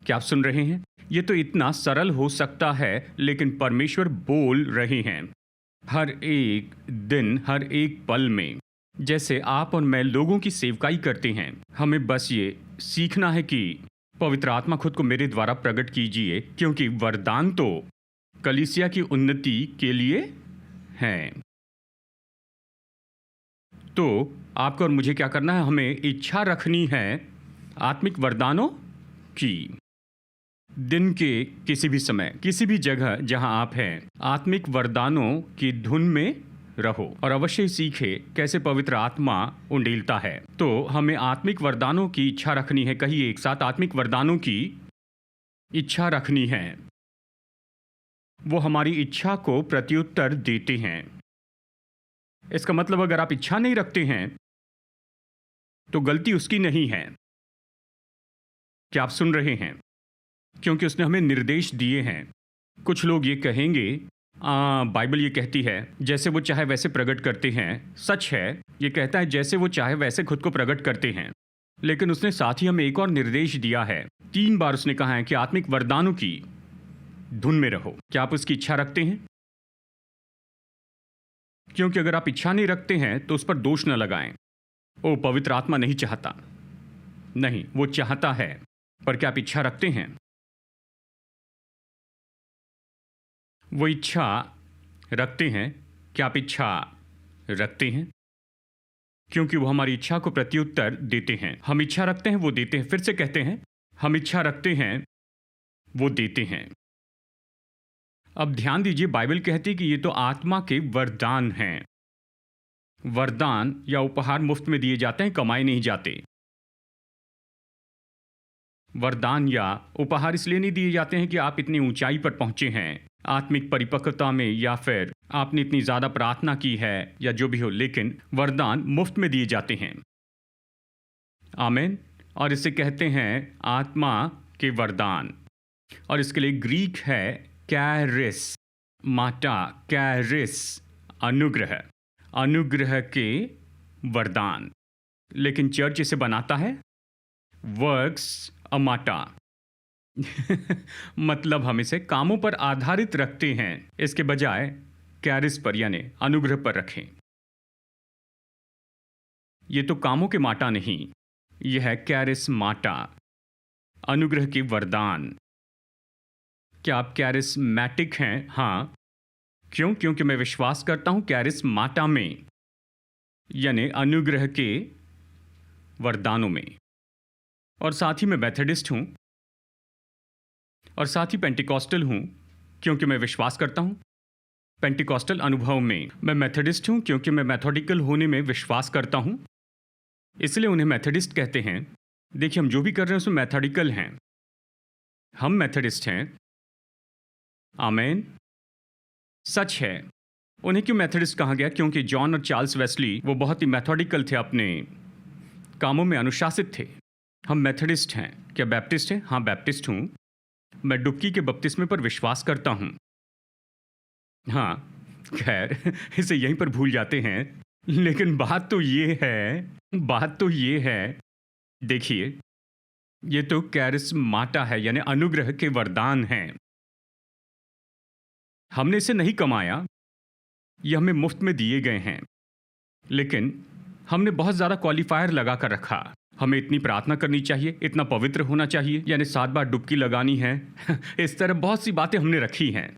क्या आप सुन रहे हैं? ये तो इतना सरल हो सकता है, लेकिन परमेश्वर बोल रहे हैं हर एक दिन, हर एक पल में। जैसे आप और मैं लोगों की सेवकाई करते हैं, हमें बस ये सीखना है कि पवित्र आत्मा खुद को मेरे द्वारा प्रकट कीजिए, क्योंकि वरदान तो कलीसिया की उन्नति के लिए हैं। तो आपको और मुझे क्या करना है? हमें इच्छा रखनी है आत्मिक वरदानों की। दिन के किसी भी समय, किसी भी जगह जहां आप हैं, आत्मिक वरदानों की धुन में रहो और अवश्य ही सीखे कैसे पवित्र आत्मा उंडेलता है। तो हमें आत्मिक वरदानों की इच्छा रखनी है। कहिए एक साथ, आत्मिक वरदानों की इच्छा रखनी है। वो हमारी इच्छा को प्रत्युत्तर देते हैं। इसका मतलब अगर आप इच्छा नहीं रखते हैं तो गलती उसकी नहीं है। क्या आप सुन रहे हैं? क्योंकि उसने हमें निर्देश दिए हैं। कुछ लोग ये कहेंगे, बाइबल ये कहती है जैसे वो चाहे वैसे प्रकट करते हैं। सच है, ये कहता है जैसे वो चाहे वैसे खुद को प्रकट करते हैं। लेकिन उसने साथ ही हमें एक और निर्देश दिया है। 3 बार उसने कहा है कि आत्मिक वरदानों की धुन में रहो। क्या आप उसकी इच्छा रखते हैं? क्योंकि अगर आप इच्छा नहीं रखते हैं तो उस पर दोष न लगाएं। ओ, पवित्र आत्मा नहीं चाहता। नहीं, वो चाहता है। पर क्या आप इच्छा रखते हैं? वो इच्छा रखते हैं। क्या आप इच्छा रखते हैं? क्योंकि वो हमारी इच्छा को प्रत्युत्तर देते हैं। हम इच्छा रखते हैं, वो देते हैं। फिर से कहते हैं, हम इच्छा रखते हैं, वो देते हैं। अब ध्यान दीजिए, बाइबल कहती है कि ये तो आत्मा के वरदान हैं। वरदान या उपहार मुफ्त में दिए जाते हैं, कमाए नहीं जाते। वरदान या उपहार इसलिए नहीं दिए जाते हैं कि आप इतनी ऊंचाई पर पहुंचे हैं आत्मिक परिपक्वता में, या फिर आपने इतनी ज़्यादा प्रार्थना की है, या जो भी हो, लेकिन वरदान मुफ्त में दिए जाते हैं। आमीन। और इसे कहते हैं आत्मा के वरदान, और इसके लिए ग्रीक है कैरिस माटा। कैरिस अनुग्रह, अनुग्रह के वरदान। लेकिन चर्च इसे बनाता है वर्क्स अमाटा। मतलब हम इसे कामों पर आधारित रखते हैं, इसके बजाय कैरिस पर यानी अनुग्रह पर रखें। यह तो कामों के माटा नहीं, यह है कैरिस माटा, अनुग्रह के वरदान। क्या आप कैरिस्मैटिक हैं? हाँ। क्यों? क्योंकि मैं विश्वास करता हूं कैरिस माटा में, यानी अनुग्रह के वरदानों में। और साथ ही मैं मेथोडिस्ट हूं, और साथ ही पेंटिकॉस्टल हूं, क्योंकि मैं विश्वास करता हूं पेंटिकॉस्टल अनुभव में। मैं मेथोडिस्ट हूं क्योंकि मैं मेथोडिकल होने में विश्वास करता हूं, इसलिए उन्हें मेथोडिस्ट कहते हैं। देखिए, हम जो भी कर रहे हैं उसमें मेथोडिकल हैं। हम मेथोडिस्ट हैं। आमीन। सच है। उन्हें क्यों मेथोडिस्ट कहा गया? क्योंकि जॉन और चार्ल्स वेस्ली वो बहुत ही मेथोडिकल थे, अपने कामों में अनुशासित थे। हम मेथोडिस्ट हैं। क्या बैप्टिस्ट हैं? हाँ, बैप्टिस्ट हूं। मैं डुबकी के बपतिस्मे पर विश्वास करता हूं। हाँ, खैर इसे यहीं पर भूल जाते हैं। लेकिन बात तो ये है, देखिए, ये तो कैरिस्माटा है, यानी अनुग्रह के वरदान हैं। हमने इसे नहीं कमाया, ये हमें मुफ्त में दिए गए हैं। लेकिन हमने बहुत ज़्यादा क्वालिफायर लगा कर रखा। हमें इतनी प्रार्थना करनी चाहिए, इतना पवित्र होना चाहिए, यानी 7 बार डुबकी लगानी है। इस तरह बहुत सी बातें हमने रखी हैं।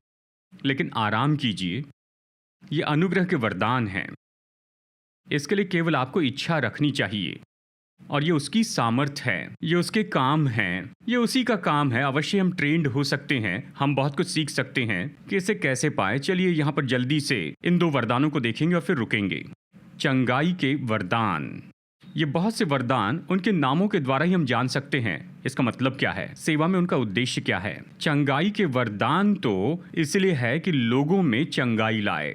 लेकिन आराम कीजिए, ये अनुग्रह के वरदान हैं। इसके लिए केवल आपको इच्छा रखनी चाहिए, और ये उसकी सामर्थ है, ये उसके काम हैं, ये उसी का काम है। अवश्य हम ट्रेंड हो सकते हैं, हम बहुत कुछ सीख सकते हैं कि इसे कैसे पाए। चलिए यहाँ पर जल्दी से इन 2 वरदानों को देखेंगे और फिर रुकेंगे। चंगाई के वरदान। ये बहुत से वरदान उनके नामों के द्वारा ही हम जान सकते हैं। इसका मतलब क्या है? सेवा में उनका उद्देश्य क्या है? चंगाई के वरदान तो इसलिए है कि लोगों में चंगाई लाए।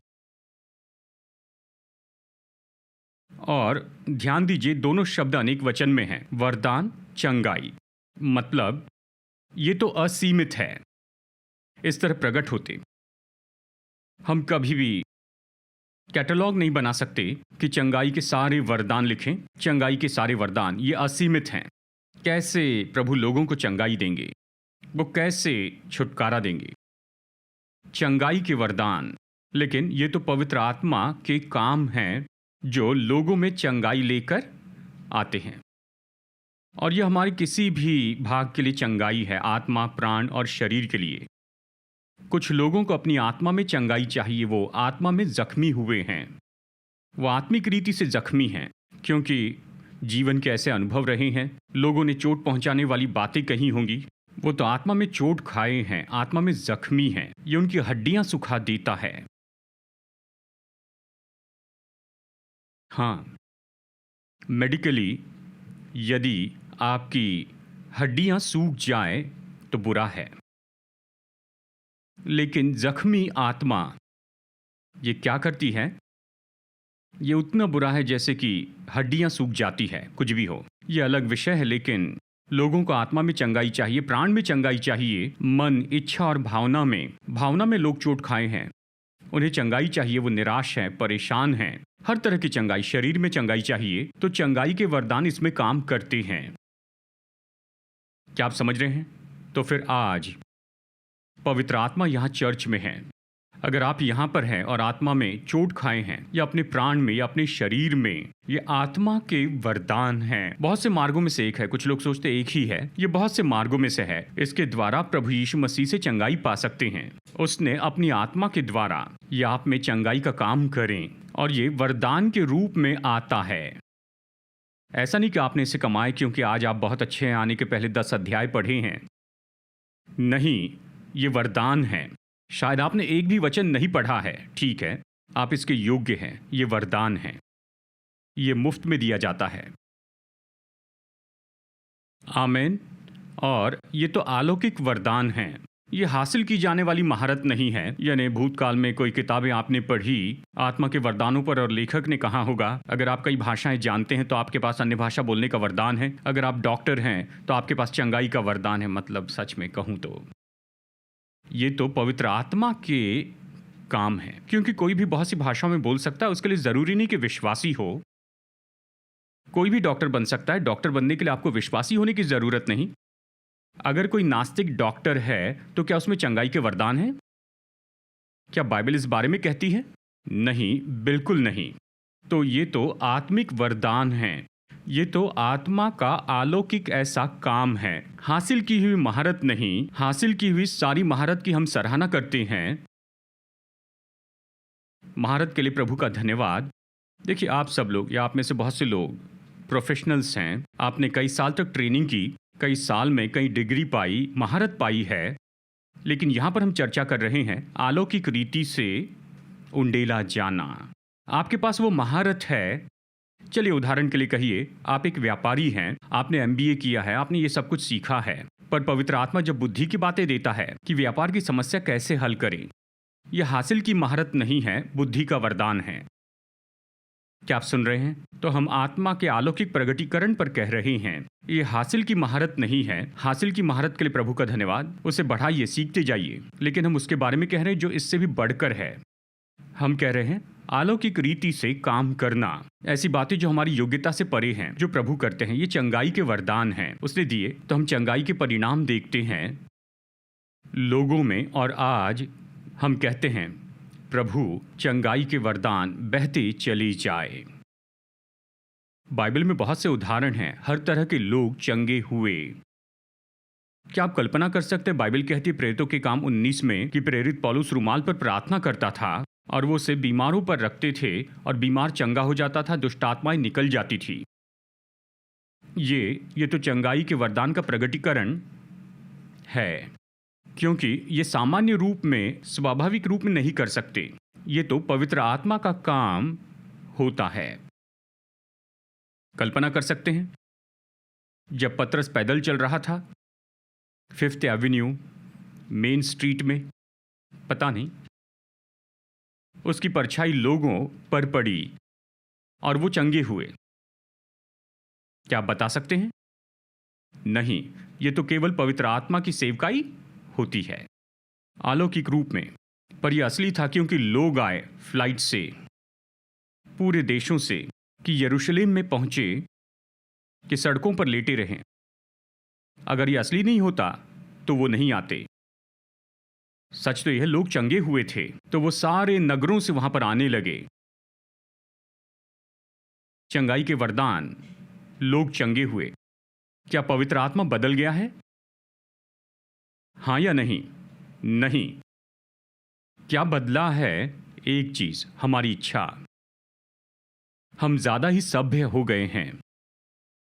और ध्यान दीजिए, दोनों शब्द अनेक वचन में हैं। वरदान, चंगाई, मतलब ये तो असीमित है। इस तरह प्रकट होते हम कभी भी कैटलॉग नहीं बना सकते कि चंगाई के सारे वरदान लिखें। चंगाई के सारे वरदान ये असीमित हैं। कैसे प्रभु लोगों को चंगाई देंगे, वो कैसे छुटकारा देंगे, चंगाई के वरदान। लेकिन ये तो पवित्र आत्मा के काम हैं जो लोगों में चंगाई लेकर आते हैं। और यह हमारे किसी भी भाग के लिए चंगाई है, आत्मा, प्राण और शरीर के लिए। कुछ लोगों को अपनी आत्मा में चंगाई चाहिए, वो आत्मा में जख्मी हुए हैं, वो आत्मिक रीति से जख्मी हैं क्योंकि जीवन के ऐसे अनुभव रहे हैं, लोगों ने चोट पहुंचाने वाली बातें कही होंगी, वो तो आत्मा में चोट खाए हैं, आत्मा में जख्मी हैं, ये उनकी हड्डियां सुखा देता है। हाँ, मेडिकली यदि आपकी हड्डियां सूख जाए तो बुरा है, लेकिन जख्मी आत्मा ये क्या करती है? ये उतना बुरा है जैसे कि हड्डियां सूख जाती है। कुछ भी हो, ये अलग विषय है, लेकिन लोगों को आत्मा में चंगाई चाहिए, प्राण में चंगाई चाहिए, मन, इच्छा और भावना में लोग चोट खाए हैं, उन्हें चंगाई चाहिए, वो निराश हैं, परेशान हैं, हर तरह की चंगाई, शरीर में चंगाई चाहिए, तो चंगाई के वरदान इसमें काम करते हैं। क्या आप समझ रहे हैं? तो फिर आज पवित्र आत्मा यहाँ चर्च में है। अगर आप यहाँ पर हैं और आत्मा में चोट खाए हैं, या अपने प्राण में या अपने शरीर में, ये आत्मा के वरदान हैं। बहुत से मार्गों में से एक है, कुछ लोग सोचते एक ही है, ये बहुत से मार्गों में से है। इसके द्वारा प्रभु यीशु मसीह से चंगाई पा सकते हैं। उसने अपनी आत्मा के द्वारा ये आप में चंगाई का काम करें, और ये वरदान के रूप में आता है। ऐसा नहीं कि आपने इसे कमाए क्योंकि आज आप बहुत अच्छे हैं, आने के पहले 10 अध्याय पढ़े हैं। नहीं, ये वरदान है। शायद आपने एक भी वचन नहीं पढ़ा है, ठीक है, आप इसके योग्य हैं। ये वरदान है, ये मुफ्त में दिया जाता है। आमीन। और ये तो अलौकिक वरदान हैं। ये हासिल की जाने वाली महारत नहीं है। यानी भूतकाल में कोई किताबें आपने पढ़ी आत्मा के वरदानों पर और लेखक ने कहा होगा, अगर आप कई भाषाएं जानते हैं तो आपके पास अन्य भाषा बोलने का वरदान है, अगर आप डॉक्टर हैं तो आपके पास चंगाई का वरदान है। मतलब सच में कहूं तो ये तो पवित्र आत्मा के काम है, क्योंकि कोई भी बहुत सी भाषाओं में बोल सकता है, उसके लिए जरूरी नहीं कि विश्वासी हो। कोई भी डॉक्टर बन सकता है। डॉक्टर बनने के लिए आपको विश्वासी होने की जरूरत नहीं। अगर कोई नास्तिक डॉक्टर है तो क्या उसमें चंगाई के वरदान हैं? क्या बाइबल इस बारे में कहती है? नहीं, बिल्कुल नहीं। तो ये तो आत्मिक वरदान हैं। ये तो आत्मा का अलौकिक ऐसा काम है, हासिल की हुई महारत नहीं। हासिल की हुई सारी महारत की हम सराहना करते हैं। महारत के लिए प्रभु का धन्यवाद। देखिए, आप सब लोग या आप में से बहुत से लोग प्रोफेशनल्स हैं। आपने कई साल तक ट्रेनिंग की, कई साल में कई डिग्री पाई, महारत पाई है। लेकिन यहाँ पर हम चर्चा कर रहे हैं अलौकिक रीति से उंडेला जाना। आपके पास वो महारत है। चलिए उदाहरण के लिए कहिए आप एक व्यापारी हैं, आपने एमबीए किया है, आपने ये सब कुछ सीखा है, पर पवित्र आत्मा जब बुद्धि की बातें देता है कि व्यापार की समस्या कैसे हल करें, यह हासिल की महारत नहीं है, बुद्धि का वरदान है। क्या आप सुन रहे हैं? तो हम आत्मा के अलौकिक प्रगटीकरण पर कह रहे हैं। ये हासिल की महारत नहीं है। हासिल की महारत के लिए प्रभु का धन्यवाद। उसे बढ़ाइए, सीखते जाइए। लेकिन हम उसके बारे में कह रहे हैं जो इससे भी बढ़कर है। हम कह रहे हैं अलौकिक रीति से काम करना, ऐसी बातें जो हमारी योग्यता से परे हैं, जो प्रभु करते हैं। ये चंगाई के वरदान हैं, उसने दिए, तो हम चंगाई के परिणाम देखते हैं लोगों में। और आज हम कहते हैं प्रभु चंगाई के वरदान बहते चले जाए। बाइबल में बहुत से उदाहरण हैं, हर तरह के लोग चंगे हुए। क्या आप कल्पना कर सकते हैं? बाइबल कहती है प्रेरितों के काम 19 में कि प्रेरित पौलुस रुमाल पर प्रार्थना करता था और वो उसे बीमारों पर रखते थे और बीमार चंगा हो जाता था, दुष्ट आत्माएं निकल जाती थी। ये तो चंगाई के वरदान का प्रगटीकरण है, क्योंकि ये सामान्य रूप में, स्वाभाविक रूप में नहीं कर सकते। ये तो पवित्र आत्मा का काम होता है। कल्पना कर सकते हैं जब पतरस पैदल चल रहा था 5th एवेन्यू मेन स्ट्रीट में, पता नहीं उसकी परछाई लोगों पर पड़ी और वो चंगे हुए। क्या आप बता सकते हैं? नहीं, ये तो केवल पवित्र आत्मा की सेवकाई होती है अलौकिक रूप में। पर यह असली था क्योंकि लोग आए फ्लाइट से, पूरे देशों से कि यरूशलेम में पहुंचे कि सड़कों पर लेटे रहें। अगर ये असली नहीं होता तो वो नहीं आते। सच तो यह लोग चंगे हुए थे तो वो सारे नगरों से वहां पर आने लगे। चंगाई के वरदान, लोग चंगे हुए। क्या पवित्र आत्मा बदल गया है? हाँ या नहीं? नहीं। क्या बदला है? एक चीज, हमारी इच्छा। हम ज्यादा ही सभ्य हो गए हैं।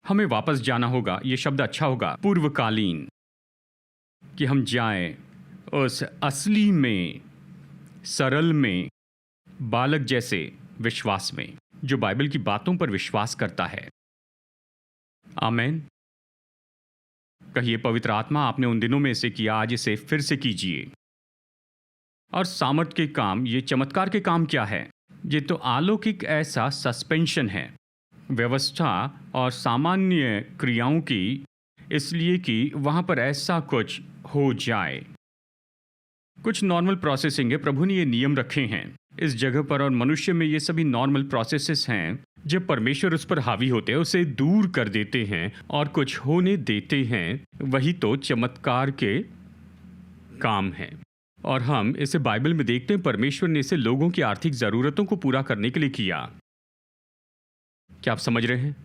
हमें वापस जाना होगा, यह शब्द अच्छा होगा, पूर्वकालीन, कि हम जाएं उस असली में, सरल में, बालक जैसे विश्वास में, जो बाइबल की बातों पर विश्वास करता है। आमेन। कहिए, पवित्र आत्मा, आपने उन दिनों में इसे किया, आज इसे फिर से कीजिए। और सामर्थ के काम, ये चमत्कार के काम क्या है? ये तो अलौकिक ऐसा सस्पेंशन है व्यवस्था और सामान्य क्रियाओं की, इसलिए कि वहां पर ऐसा कुछ हो जाए। कुछ नॉर्मल प्रोसेसिंग है, प्रभु ने ये नियम रखे हैं इस जगह पर, और मनुष्य में ये सभी नॉर्मल प्रोसेसेस हैं। जब परमेश्वर उस पर हावी होते हैं, उसे दूर कर देते हैं और कुछ होने देते हैं, वही तो चमत्कार के काम है। और हम इसे बाइबल में देखते हैं, परमेश्वर ने इसे लोगों की आर्थिक जरूरतों को पूरा करने के लिए किया। क्या आप समझ रहे हैं?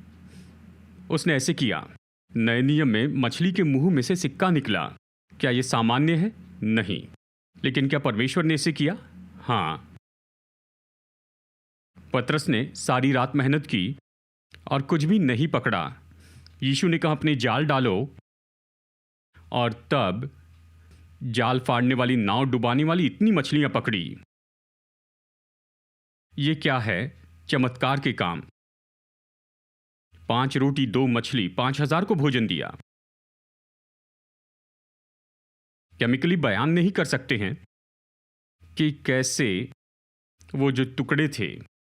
उसने ऐसे किया। नए नियम में मछली के मुंह में से सिक्का निकला। क्या यह सामान्य है? नहीं। लेकिन क्या परमेश्वर ने इसे किया? हाँ। पतरस ने सारी रात मेहनत की और कुछ भी नहीं पकड़ा। यीशु ने कहा, अपने जाल डालो, और तब जाल फाड़ने वाली, नाव डुबाने वाली इतनी मछलियां पकड़ी। ये क्या है? चमत्कार के काम। 5 रोटी 2 मछली, 5,000 को भोजन दिया। केमिकली बयान नहीं कर सकते हैं कि कैसे वो जो टुकड़े थे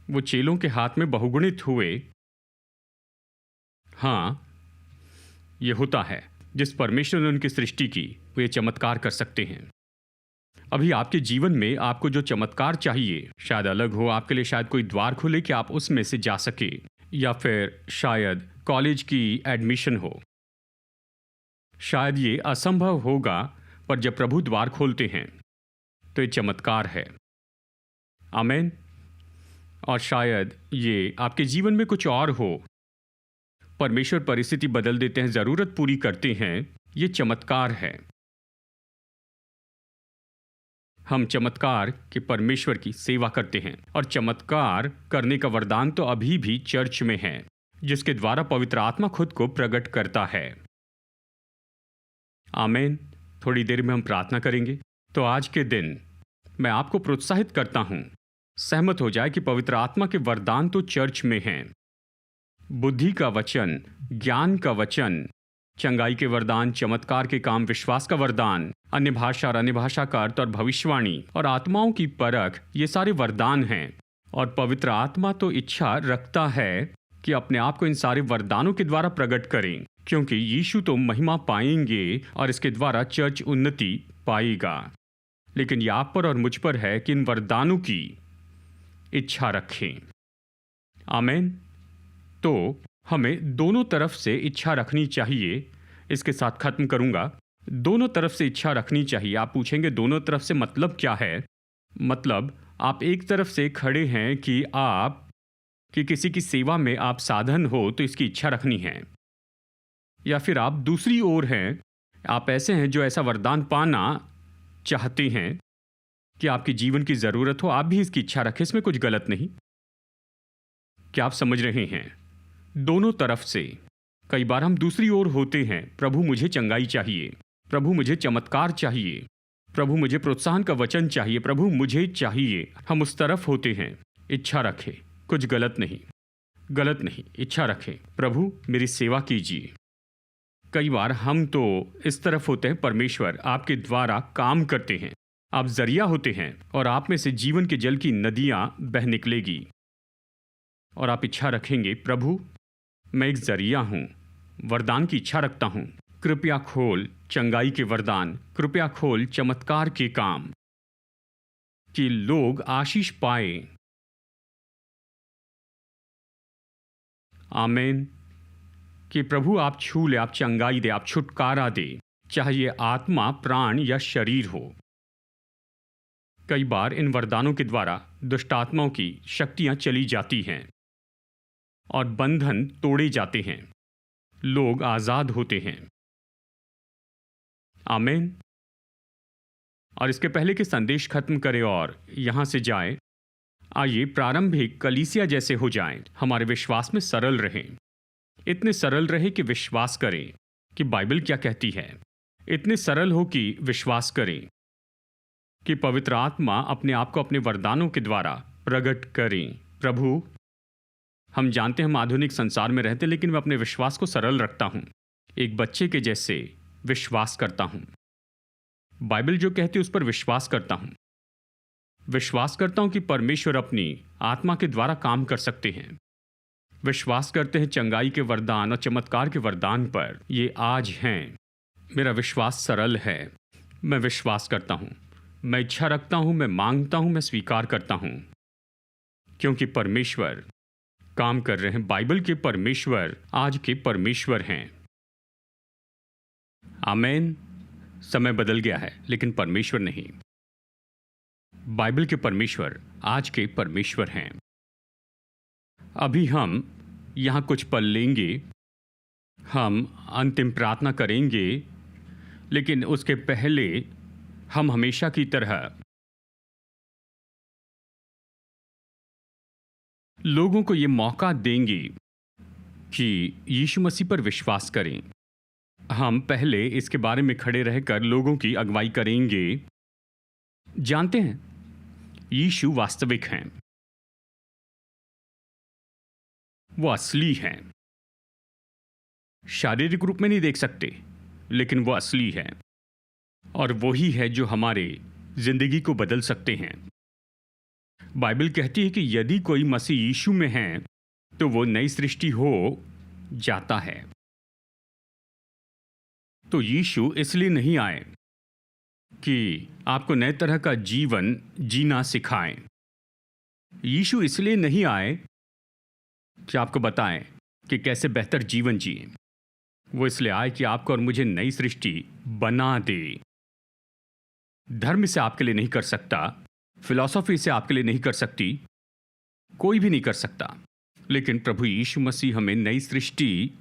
वो चेलों के हाथ में बहुगुणित हुए। हाँ, ये होता है। जिस परमेश्वर ने उनकी सृष्टि की, वो ये चमत्कार कर सकते हैं। अभी आपके जीवन में आपको जो चमत्कार चाहिए, शायद अलग हो। आपके लिए शायद कोई द्वार खुले कि आप उसमें से जा सके, या फिर शायद कॉलेज की एडमिशन हो। शायद ये असंभव होगा, पर जब प्रभु द्वार खोलते हैं तो ये चमत्कार है। आमेन। और शायद ये आपके जीवन में कुछ और हो। परमेश्वर परिस्थिति बदल देते हैं, जरूरत पूरी करते हैं। ये चमत्कार है। हम चमत्कार के परमेश्वर की सेवा करते हैं, और चमत्कार करने का वरदान तो अभी भी चर्च में है, जिसके द्वारा पवित्र आत्मा खुद को प्रकट करता है। आमेन। थोड़ी देर में हम प्रार्थना करेंगे। तो आज के दिन मैं आपको प्रोत्साहित करता हूं, सहमत हो जाए कि पवित्र आत्मा के वरदान तो चर्च में हैं। बुद्धि का वचन, ज्ञान का वचन, चंगाई के वरदान, चमत्कार के काम, विश्वास का वरदान, अन्य भाषा और अन्य भाषा का अर्थ और भविष्यवाणी और आत्माओं की परख, ये सारे वरदान हैं। और पवित्र आत्मा तो इच्छा रखता है कि अपने आप को इन सारे वरदानों के द्वारा प्रकट करें, क्योंकि यीशु तो महिमा पाएंगे और इसके द्वारा चर्च उन्नति पाएगा। लेकिन ये आप पर और मुझ पर है कि इन वरदानों की इच्छा रखें। आमेन। तो हमें दोनों तरफ से इच्छा रखनी चाहिए। इसके साथ खत्म करूंगा। दोनों तरफ से इच्छा रखनी चाहिए। आप पूछेंगे, दोनों तरफ से मतलब क्या है? मतलब आप एक तरफ से खड़े हैं कि किसी की सेवा में आप साधन हो, तो इसकी इच्छा रखनी है। या फिर आप दूसरी ओर हैं, आप ऐसे हैं जो ऐसा वरदान पाना चाहते हैं कि आपके जीवन की जरूरत हो, आप भी इसकी इच्छा रखें। इसमें कुछ गलत नहीं। क्या आप समझ रहे हैं? दोनों तरफ से। कई बार हम दूसरी ओर होते हैं, प्रभु मुझे चंगाई चाहिए, प्रभु मुझे चमत्कार चाहिए, प्रभु मुझे प्रोत्साहन का वचन चाहिए, प्रभु मुझे चाहिए। हम उस तरफ होते हैं। इच्छा रखें, कुछ गलत नहीं, गलत नहीं। इच्छा रखें, प्रभु मेरी सेवा कीजिए। कई बार हम तो इस तरफ होते हैं, परमेश्वर आपके द्वारा काम करते हैं, आप जरिया होते हैं, और आप में से जीवन के जल की नदियां बह निकलेगी। और आप इच्छा रखेंगे, प्रभु मैं एक जरिया हूं, वरदान की इच्छा रखता हूं। कृपया खोल चंगाई के वरदान, कृपया खोल चमत्कार के काम, कि लोग आशीष पाए। आमीन। कि प्रभु आप छू ले, आप चंगाई दे, आप छुटकारा दे, चाहे ये आत्मा, प्राण या शरीर हो। कई बार इन वरदानों के द्वारा दुष्ट आत्माओं की शक्तियां चली जाती हैं और बंधन तोड़े जाते हैं, लोग आजाद होते हैं। आमीन। और इसके पहले कि संदेश खत्म करें और यहां से जाए, आइए प्रारंभिक कलीसिया जैसे हो जाएं, हमारे विश्वास में सरल रहें। इतने सरल रहे कि विश्वास करें कि बाइबल क्या कहती है। इतने सरल हो कि विश्वास करें कि पवित्र आत्मा अपने आप को अपने वरदानों के द्वारा प्रकट करें। प्रभु, हम जानते हैं हम आधुनिक संसार में रहते, लेकिन मैं अपने विश्वास को सरल रखता हूं, एक बच्चे के जैसे विश्वास करता हूं। बाइबल जो कहती है उस पर विश्वास करता हूं। विश्वास करता हूं कि परमेश्वर अपनी आत्मा के द्वारा काम कर सकते हैं। विश्वास करते हैं चंगाई के वरदान और चमत्कार के वरदान पर ये आज हैं। मेरा विश्वास सरल है। मैं विश्वास करता हूं, मैं इच्छा रखता हूं, मैं मांगता हूं, मैं स्वीकार करता हूं, क्योंकि परमेश्वर काम कर रहे हैं। बाइबल के परमेश्वर आज के परमेश्वर हैं। आमीन। समय बदल गया है, लेकिन परमेश्वर नहीं। बाइबल के परमेश्वर आज के परमेश्वर हैं। अभी हम यहां कुछ पल लेंगे, हम अंतिम प्रार्थना करेंगे, लेकिन उसके पहले हम हमेशा की तरह लोगों को यह मौका देंगे कि यीशु मसीह पर विश्वास करें। हम पहले इसके बारे में खड़े रहकर लोगों की अगुवाई करेंगे। जानते हैं, यीशु वास्तविक हैं, वो असली हैं। शारीरिक रूप में नहीं देख सकते, लेकिन वो असली हैं, और वही है जो हमारे जिंदगी को बदल सकते हैं। बाइबल कहती है कि यदि कोई मसीह यीशु में है तो वो नई सृष्टि हो जाता है। तो यीशु इसलिए नहीं आए कि आपको नए तरह का जीवन जीना सिखाएं। यीशु इसलिए नहीं आए कि आपको बताएं कि कैसे बेहतर जीवन जिए। वो इसलिए आए कि आपको और मुझे नई सृष्टि बना दे। धर्म से आपके लिए नहीं कर सकता, फिलॉसफी से आपके लिए नहीं कर सकती, कोई भी नहीं कर सकता, लेकिन प्रभु यीशु मसीह हमें नई सृष्टि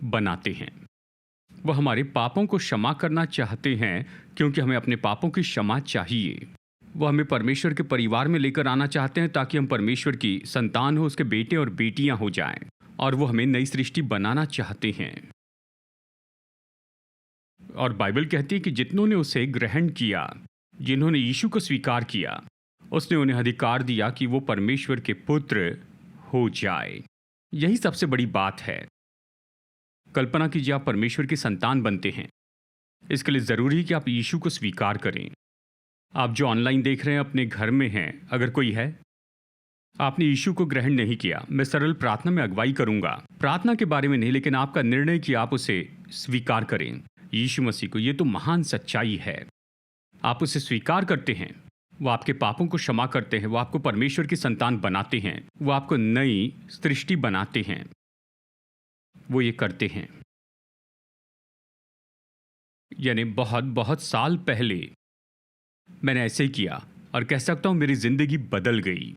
बनाते हैं। वो हमारे पापों को क्षमा करना चाहते हैं, क्योंकि हमें अपने पापों की क्षमा चाहिए। वो हमें परमेश्वर के परिवार में लेकर आना चाहते हैं, ताकि हम परमेश्वर की संतान हो, उसके बेटे और बेटियां हो जाएं। और वो हमें नई सृष्टि बनाना चाहते हैं। और बाइबल कहती है कि जितनों ने उसे ग्रहण किया, जिन्होंने यीशु को स्वीकार किया, उसने उन्हें अधिकार दिया कि वो परमेश्वर के पुत्र हो जाए। यही सबसे बड़ी बात है। कल्पना कीजिए आप परमेश्वर की संतान बनते हैं। इसके लिए ज़रूरी है कि आप यीशु को स्वीकार करें। आप जो ऑनलाइन देख रहे हैं अपने घर में हैं, अगर कोई है, आपने यीशु को ग्रहण नहीं किया, मैं सरल प्रार्थना में अगुवाई करूंगा। प्रार्थना के बारे में नहीं, लेकिन आपका निर्णय कि आप उसे स्वीकार करें, यीशु मसीह को। ये तो महान सच्चाई है। आप उसे स्वीकार करते हैं, वो आपके पापों को क्षमा करते हैं, वो आपको परमेश्वर की संतान बनाते हैं, वो आपको नई सृष्टि बनाते हैं। वो ये करते हैं। यानी बहुत बहुत साल पहले मैंने ऐसे किया और कह सकता हूं मेरी जिंदगी बदल गई।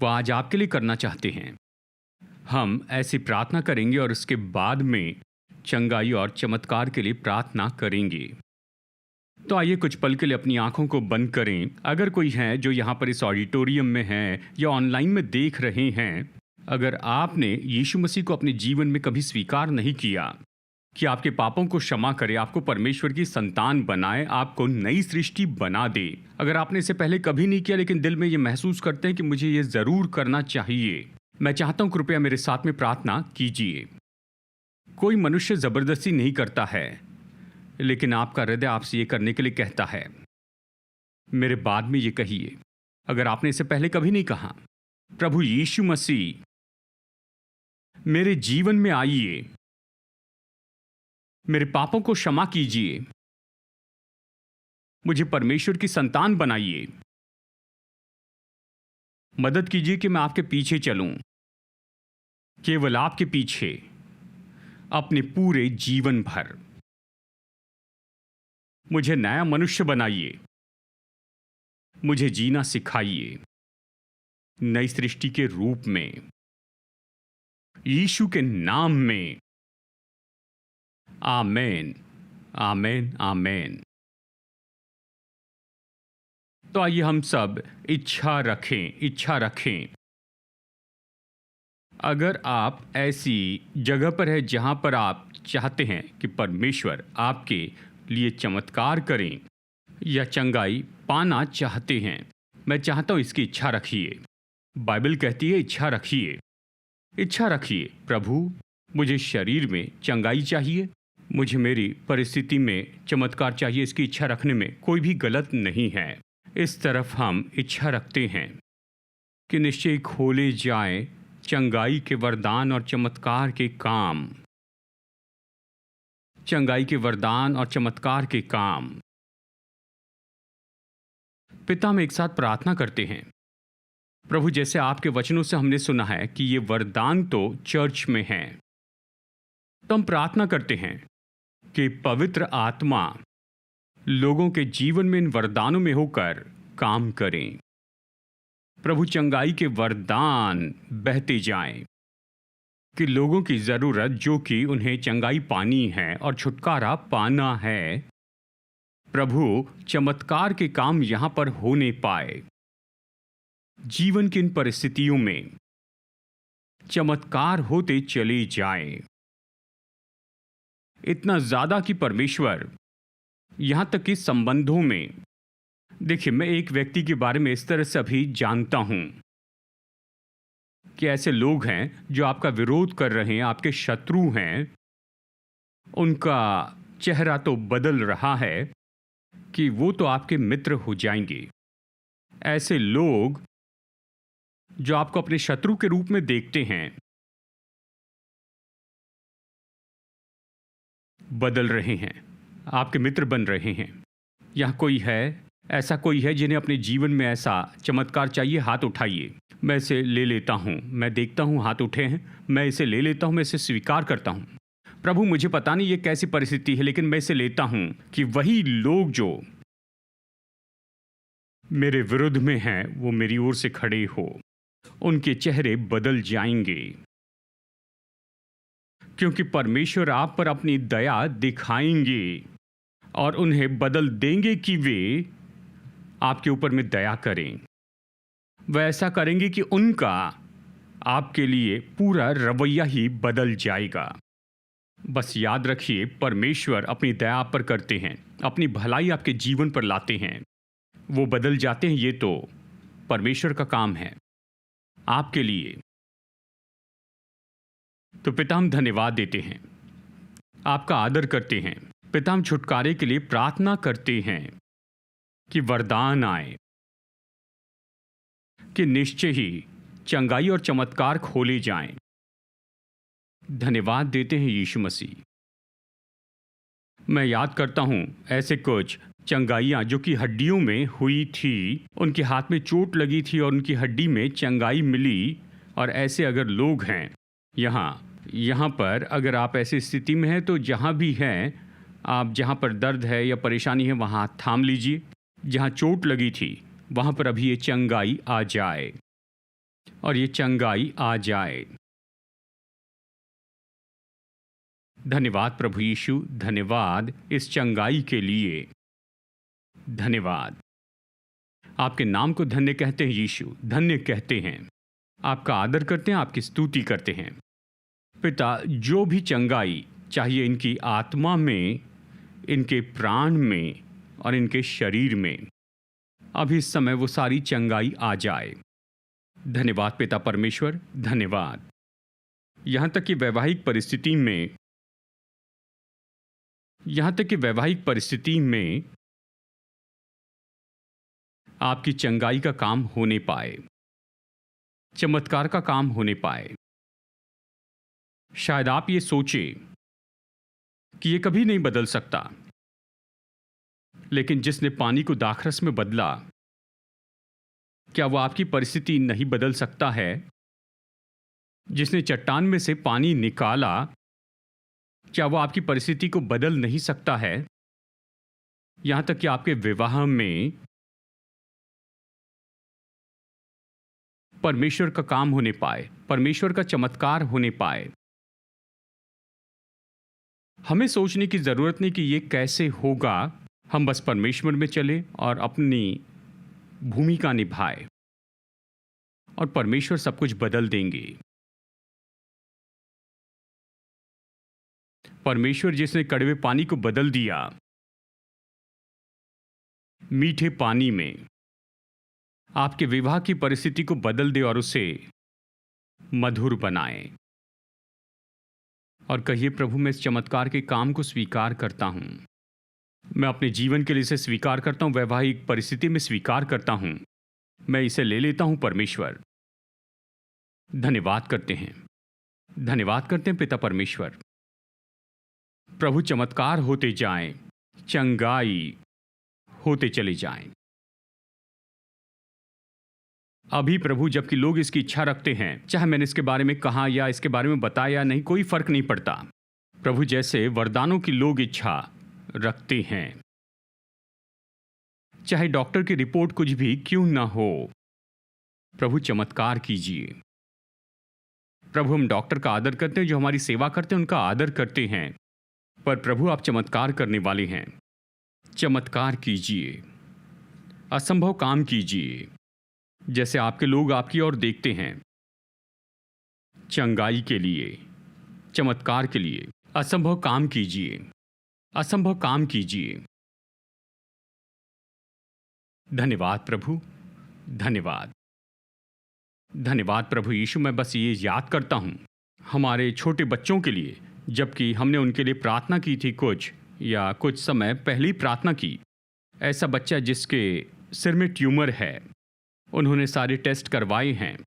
वो आज आपके लिए करना चाहते हैं। हम ऐसी प्रार्थना करेंगे और उसके बाद में चंगाई और चमत्कार के लिए प्रार्थना करेंगे। तो आइए कुछ पल के लिए अपनी आंखों को बंद करें। अगर कोई है जो यहाँ पर इस ऑडिटोरियम में है या ऑनलाइन में देख रहे हैं, अगर आपने यीशु मसीह को अपने जीवन में कभी स्वीकार नहीं किया कि आपके पापों को क्षमा करे, आपको परमेश्वर की संतान बनाए, आपको नई सृष्टि बना दे, अगर आपने इसे पहले कभी नहीं किया लेकिन दिल में ये महसूस करते हैं कि मुझे ये ज़रूर करना चाहिए, मैं चाहता हूँ कृपया मेरे साथ में प्रार्थना कीजिए। कोई मनुष्य ज़बरदस्ती नहीं करता है, लेकिन आपका हृदय आपसे ये करने के लिए कहता है। मेरे बाद में ये कहिए, अगर आपने इसे पहले कभी नहीं कहा, प्रभु यीशु मसीह मेरे जीवन में आइए, मेरे पापों को क्षमा कीजिए, मुझे परमेश्वर की संतान बनाइए, मदद कीजिए कि मैं आपके पीछे चलूं, केवल आपके पीछे अपने पूरे जीवन भर। मुझे नया मनुष्य बनाइए, मुझे जीना सिखाइए नई सृष्टि के रूप में, यीशु के नाम में। आमेन, आमेन, आमेन। तो आइए हम सब इच्छा रखें। अगर आप ऐसी जगह पर हैं जहां पर आप चाहते हैं कि परमेश्वर आपके लिए चमत्कार करें या चंगाई पाना चाहते हैं, मैं चाहता हूं इसकी इच्छा रखिए। बाइबल कहती है इच्छा रखिए। प्रभु, मुझे शरीर में चंगाई चाहिए, मुझे मेरी परिस्थिति में चमत्कार चाहिए। इसकी इच्छा रखने में कोई भी गलत नहीं है। इस तरफ हम इच्छा रखते हैं कि निश्चय खोले जाएं चंगाई के वरदान और चमत्कार के काम, चंगाई के वरदान और चमत्कार के काम। पिता, हम एक साथ प्रार्थना करते हैं। प्रभु, जैसे आपके वचनों से हमने सुना है कि ये वरदान तो चर्च में हैं, तो हम प्रार्थना करते हैं कि पवित्र आत्मा लोगों के जीवन में इन वरदानों में होकर काम करें। प्रभु, चंगाई के वरदान बहते जाएं कि लोगों की ज़रूरत, जो कि उन्हें चंगाई पानी है और छुटकारा पाना है, प्रभु, चमत्कार के काम यहाँ पर होने पाए। जीवन की इन परिस्थितियों में चमत्कार होते चले जाएं। इतना ज़्यादा कि परमेश्वर, यहाँ तक कि संबंधों में, देखिए, मैं एक व्यक्ति के बारे में इस तरह से अभी जानता हूँ कि ऐसे लोग हैं जो आपका विरोध कर रहे हैं, आपके शत्रु हैं। उनका चेहरा तो बदल रहा है कि वो तो आपके मित्र हो जाएंगे। ऐसे लोग जो आपको अपने शत्रु के रूप में देखते हैं, बदल रहे हैं, आपके मित्र बन रहे हैं। यहाँ कोई है, ऐसा कोई है जिन्हें अपने जीवन में ऐसा चमत्कार चाहिए? हाथ उठाइए। मैं इसे ले लेता हूँ। मैं देखता हूँ हाथ उठे हैं, मैं इसे ले लेता हूँ, मैं इसे स्वीकार करता हूँ। प्रभु, मुझे पता नहीं ये कैसी परिस्थिति है, लेकिन मैं इसे लेता हूँ कि वही लोग जो मेरे विरुद्ध में हैं वो मेरी ओर से खड़े हो, उनके चेहरे बदल जाएंगे, क्योंकि परमेश्वर आप पर अपनी दया दिखाएंगे और उन्हें बदल देंगे कि वे आपके ऊपर में दया करें। वह ऐसा करेंगे कि उनका आपके लिए पूरा रवैया ही बदल जाएगा। बस याद रखिए, परमेश्वर अपनी दया आप पर करते हैं, अपनी भलाई आपके जीवन पर लाते हैं, वो बदल जाते हैं। ये तो परमेश्वर का काम है आपके लिए। तो पिता, हम धन्यवाद देते हैं, आपका आदर करते हैं। पिता, हम छुटकारे के लिए प्रार्थना करते हैं कि वरदान आए, कि निश्चय ही चंगाई और चमत्कार खोले जाएं। धन्यवाद देते हैं यीशु मसीह। मैं याद करता हूं ऐसे कुछ चंगाइयां जो कि हड्डियों में हुई थी। उनके हाथ में चोट लगी थी और उनकी हड्डी में चंगाई मिली। और ऐसे अगर लोग हैं यहाँ पर, अगर आप ऐसी स्थिति में हैं, तो जहाँ भी हैं आप, जहाँ पर दर्द है या परेशानी है, वहाँ हाथ थाम लीजिए। जहाँ चोट लगी थी वहाँ पर अभी ये चंगाई आ जाए, और ये चंगाई आ जाए। धन्यवाद प्रभु यीशु, धन्यवाद इस चंगाई के लिए। धन्यवाद, आपके नाम को धन्य कहते हैं यीशु, धन्य कहते हैं, आपका आदर करते हैं, आपकी स्तुति करते हैं। पिता, जो भी चंगाई चाहिए इनकी आत्मा में, इनके प्राण में और इनके शरीर में, अभी इस समय वो सारी चंगाई आ जाए। धन्यवाद पिता परमेश्वर, धन्यवाद। यहाँ तक कि वैवाहिक परिस्थिति में आपकी चंगाई का काम होने पाए, चमत्कार का काम होने पाए। शायद आप ये सोचे कि ये कभी नहीं बदल सकता, लेकिन जिसने पानी को दाखरस में बदला, क्या वो आपकी परिस्थिति नहीं बदल सकता है? जिसने चट्टान में से पानी निकाला, क्या वो आपकी परिस्थिति को बदल नहीं सकता है? यहां तक कि आपके विवाह में परमेश्वर का काम होने पाए, परमेश्वर का चमत्कार होने पाए। हमें सोचने की जरूरत नहीं कि ये कैसे होगा, हम बस परमेश्वर में चले और अपनी भूमिका निभाए और परमेश्वर सब कुछ बदल देंगे। परमेश्वर जिसने कड़वे पानी को बदल दिया मीठे पानी में, आपके विवाह की परिस्थिति को बदल दे और उसे मधुर बनाए। और कहिए, प्रभु मैं इस चमत्कार के काम को स्वीकार करता हूं। मैं अपने जीवन के लिए इसे स्वीकार करता हूं, वैवाहिक परिस्थिति में स्वीकार करता हूं। मैं इसे ले लेता हूं परमेश्वर। धन्यवाद करते हैं, धन्यवाद करते हैं पिता परमेश्वर। प्रभु चमत्कार होते जाएं, चंगाई होते चले जाएं। अभी प्रभु जबकि लोग इसकी इच्छा रखते हैं, चाहे मैंने इसके बारे में कहा या इसके बारे में बताया नहीं, कोई फर्क नहीं पड़ता। प्रभु जैसे वरदानों की लोग इच्छा रखते हैं, चाहे डॉक्टर की रिपोर्ट कुछ भी क्यों ना हो, प्रभु चमत्कार कीजिए। प्रभु हम डॉक्टर का आदर करते हैं, जो हमारी सेवा करते हैं उनका आदर करते हैं, पर प्रभु आप चमत्कार करने वाले हैं। चमत्कार कीजिए, असंभव काम कीजिए। जैसे आपके लोग आपकी ओर देखते हैं, चंगाई के लिए, चमत्कार के लिए, असंभव काम कीजिए, असंभव काम कीजिए। धन्यवाद प्रभु, धन्यवाद, धन्यवाद प्रभु यीशु। मैं बस ये याद करता हूं हमारे छोटे बच्चों के लिए, जबकि हमने उनके लिए प्रार्थना की थी कुछ समय पहले ही प्रार्थना की। ऐसा बच्चा जिसके सिर में ट्यूमर है, उन्होंने सारे टेस्ट करवाए हैं।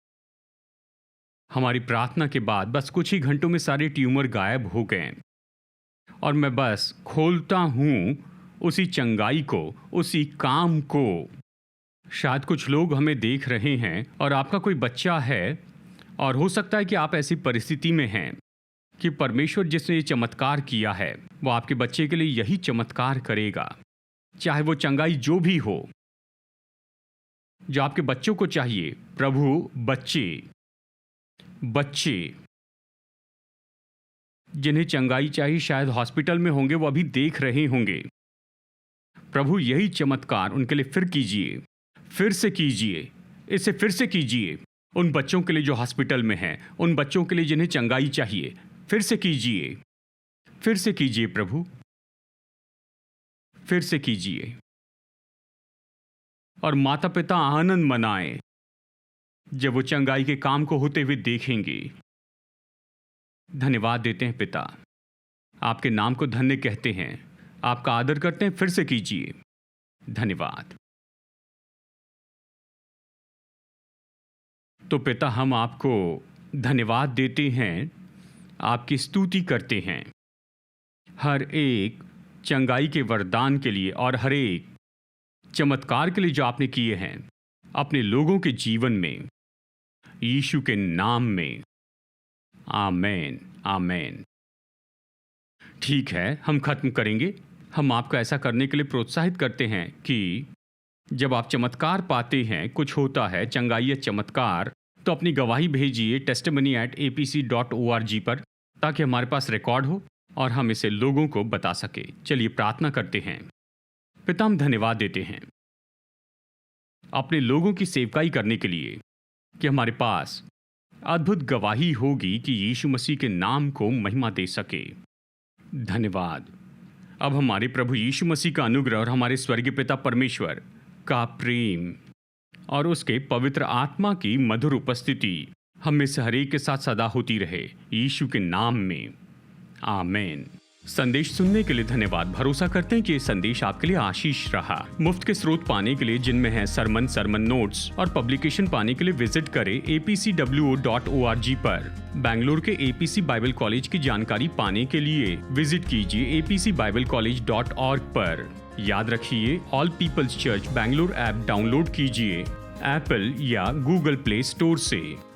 हमारी प्रार्थना के बाद बस कुछ ही घंटों में सारे ट्यूमर गायब हो गए और मैं बस खोलता हूं उसी चंगाई को, उसी काम को। शायद कुछ लोग हमें देख रहे हैं और आपका कोई बच्चा है और हो सकता है कि आप ऐसी परिस्थिति में हैं कि परमेश्वर जिसने ये चमत्कार किया है वो आपके बच्चे के लिए यही चमत्कार करेगा। चाहे वो चंगाई जो भी हो जो आपके बच्चों को चाहिए। प्रभु बच्चे जिन्हें चंगाई चाहिए शायद हॉस्पिटल में होंगे, वो अभी देख रहे होंगे। प्रभु यही चमत्कार उनके लिए फिर कीजिए, फिर से कीजिए, इसे फिर से कीजिए। उन बच्चों के लिए जो हॉस्पिटल में हैं, उन बच्चों के लिए जिन्हें चंगाई चाहिए, फिर से कीजिए, फिर से कीजिए प्रभु, फिर से कीजिए। और माता पिता आनंद मनाएं जब वो चंगाई के काम को होते हुए देखेंगे। धन्यवाद देते हैं पिता, आपके नाम को धन्य कहते हैं, आपका आदर करते हैं। फिर से कीजिए। धन्यवाद। तो पिता हम आपको धन्यवाद देते हैं, आपकी स्तुति करते हैं हर एक चंगाई के वरदान के लिए और हर एक चमत्कार के लिए जो आपने किए हैं अपने लोगों के जीवन में, यीशु के नाम में। आमेन, आमेन। ठीक है, हम खत्म करेंगे। हम आपको ऐसा करने के लिए प्रोत्साहित करते हैं कि जब आप चमत्कार पाते हैं, कुछ होता है चंगाई या चमत्कार, तो अपनी गवाही भेजिए testimony@apc.org पर, ताकि हमारे पास रिकॉर्ड हो और हम इसे लोगों को बता सके। चलिए प्रार्थना करते हैं। पिता हम धन्यवाद देते हैं अपने लोगों की सेवकाई करने के लिए कि हमारे पास अद्भुत गवाही होगी कि यीशु मसीह के नाम को महिमा दे सके। धन्यवाद। अब हमारे प्रभु यीशु मसीह का अनुग्रह और हमारे स्वर्गीय पिता परमेश्वर का प्रेम और उसके पवित्र आत्मा की मधुर उपस्थिति हम में से हर एक के साथ सदा होती रहे, यीशु के नाम में। आमेन। संदेश सुनने के लिए धन्यवाद। भरोसा करते हैं कि ये संदेश आपके लिए आशीष रहा। मुफ्त के स्रोत पाने के लिए, जिनमें हैं सरमन नोट्स और पब्लिकेशन, पाने के लिए विजिट करें apcwo.org पर। बेंगलुरु के एपीसी बाइबल कॉलेज की जानकारी पाने के लिए विजिट कीजिए apcbiblecollege.org पर। याद रखिए, All Peoples Church Bengaluru app download कीजिए एप्पल या गूगल प्ले स्टोर से।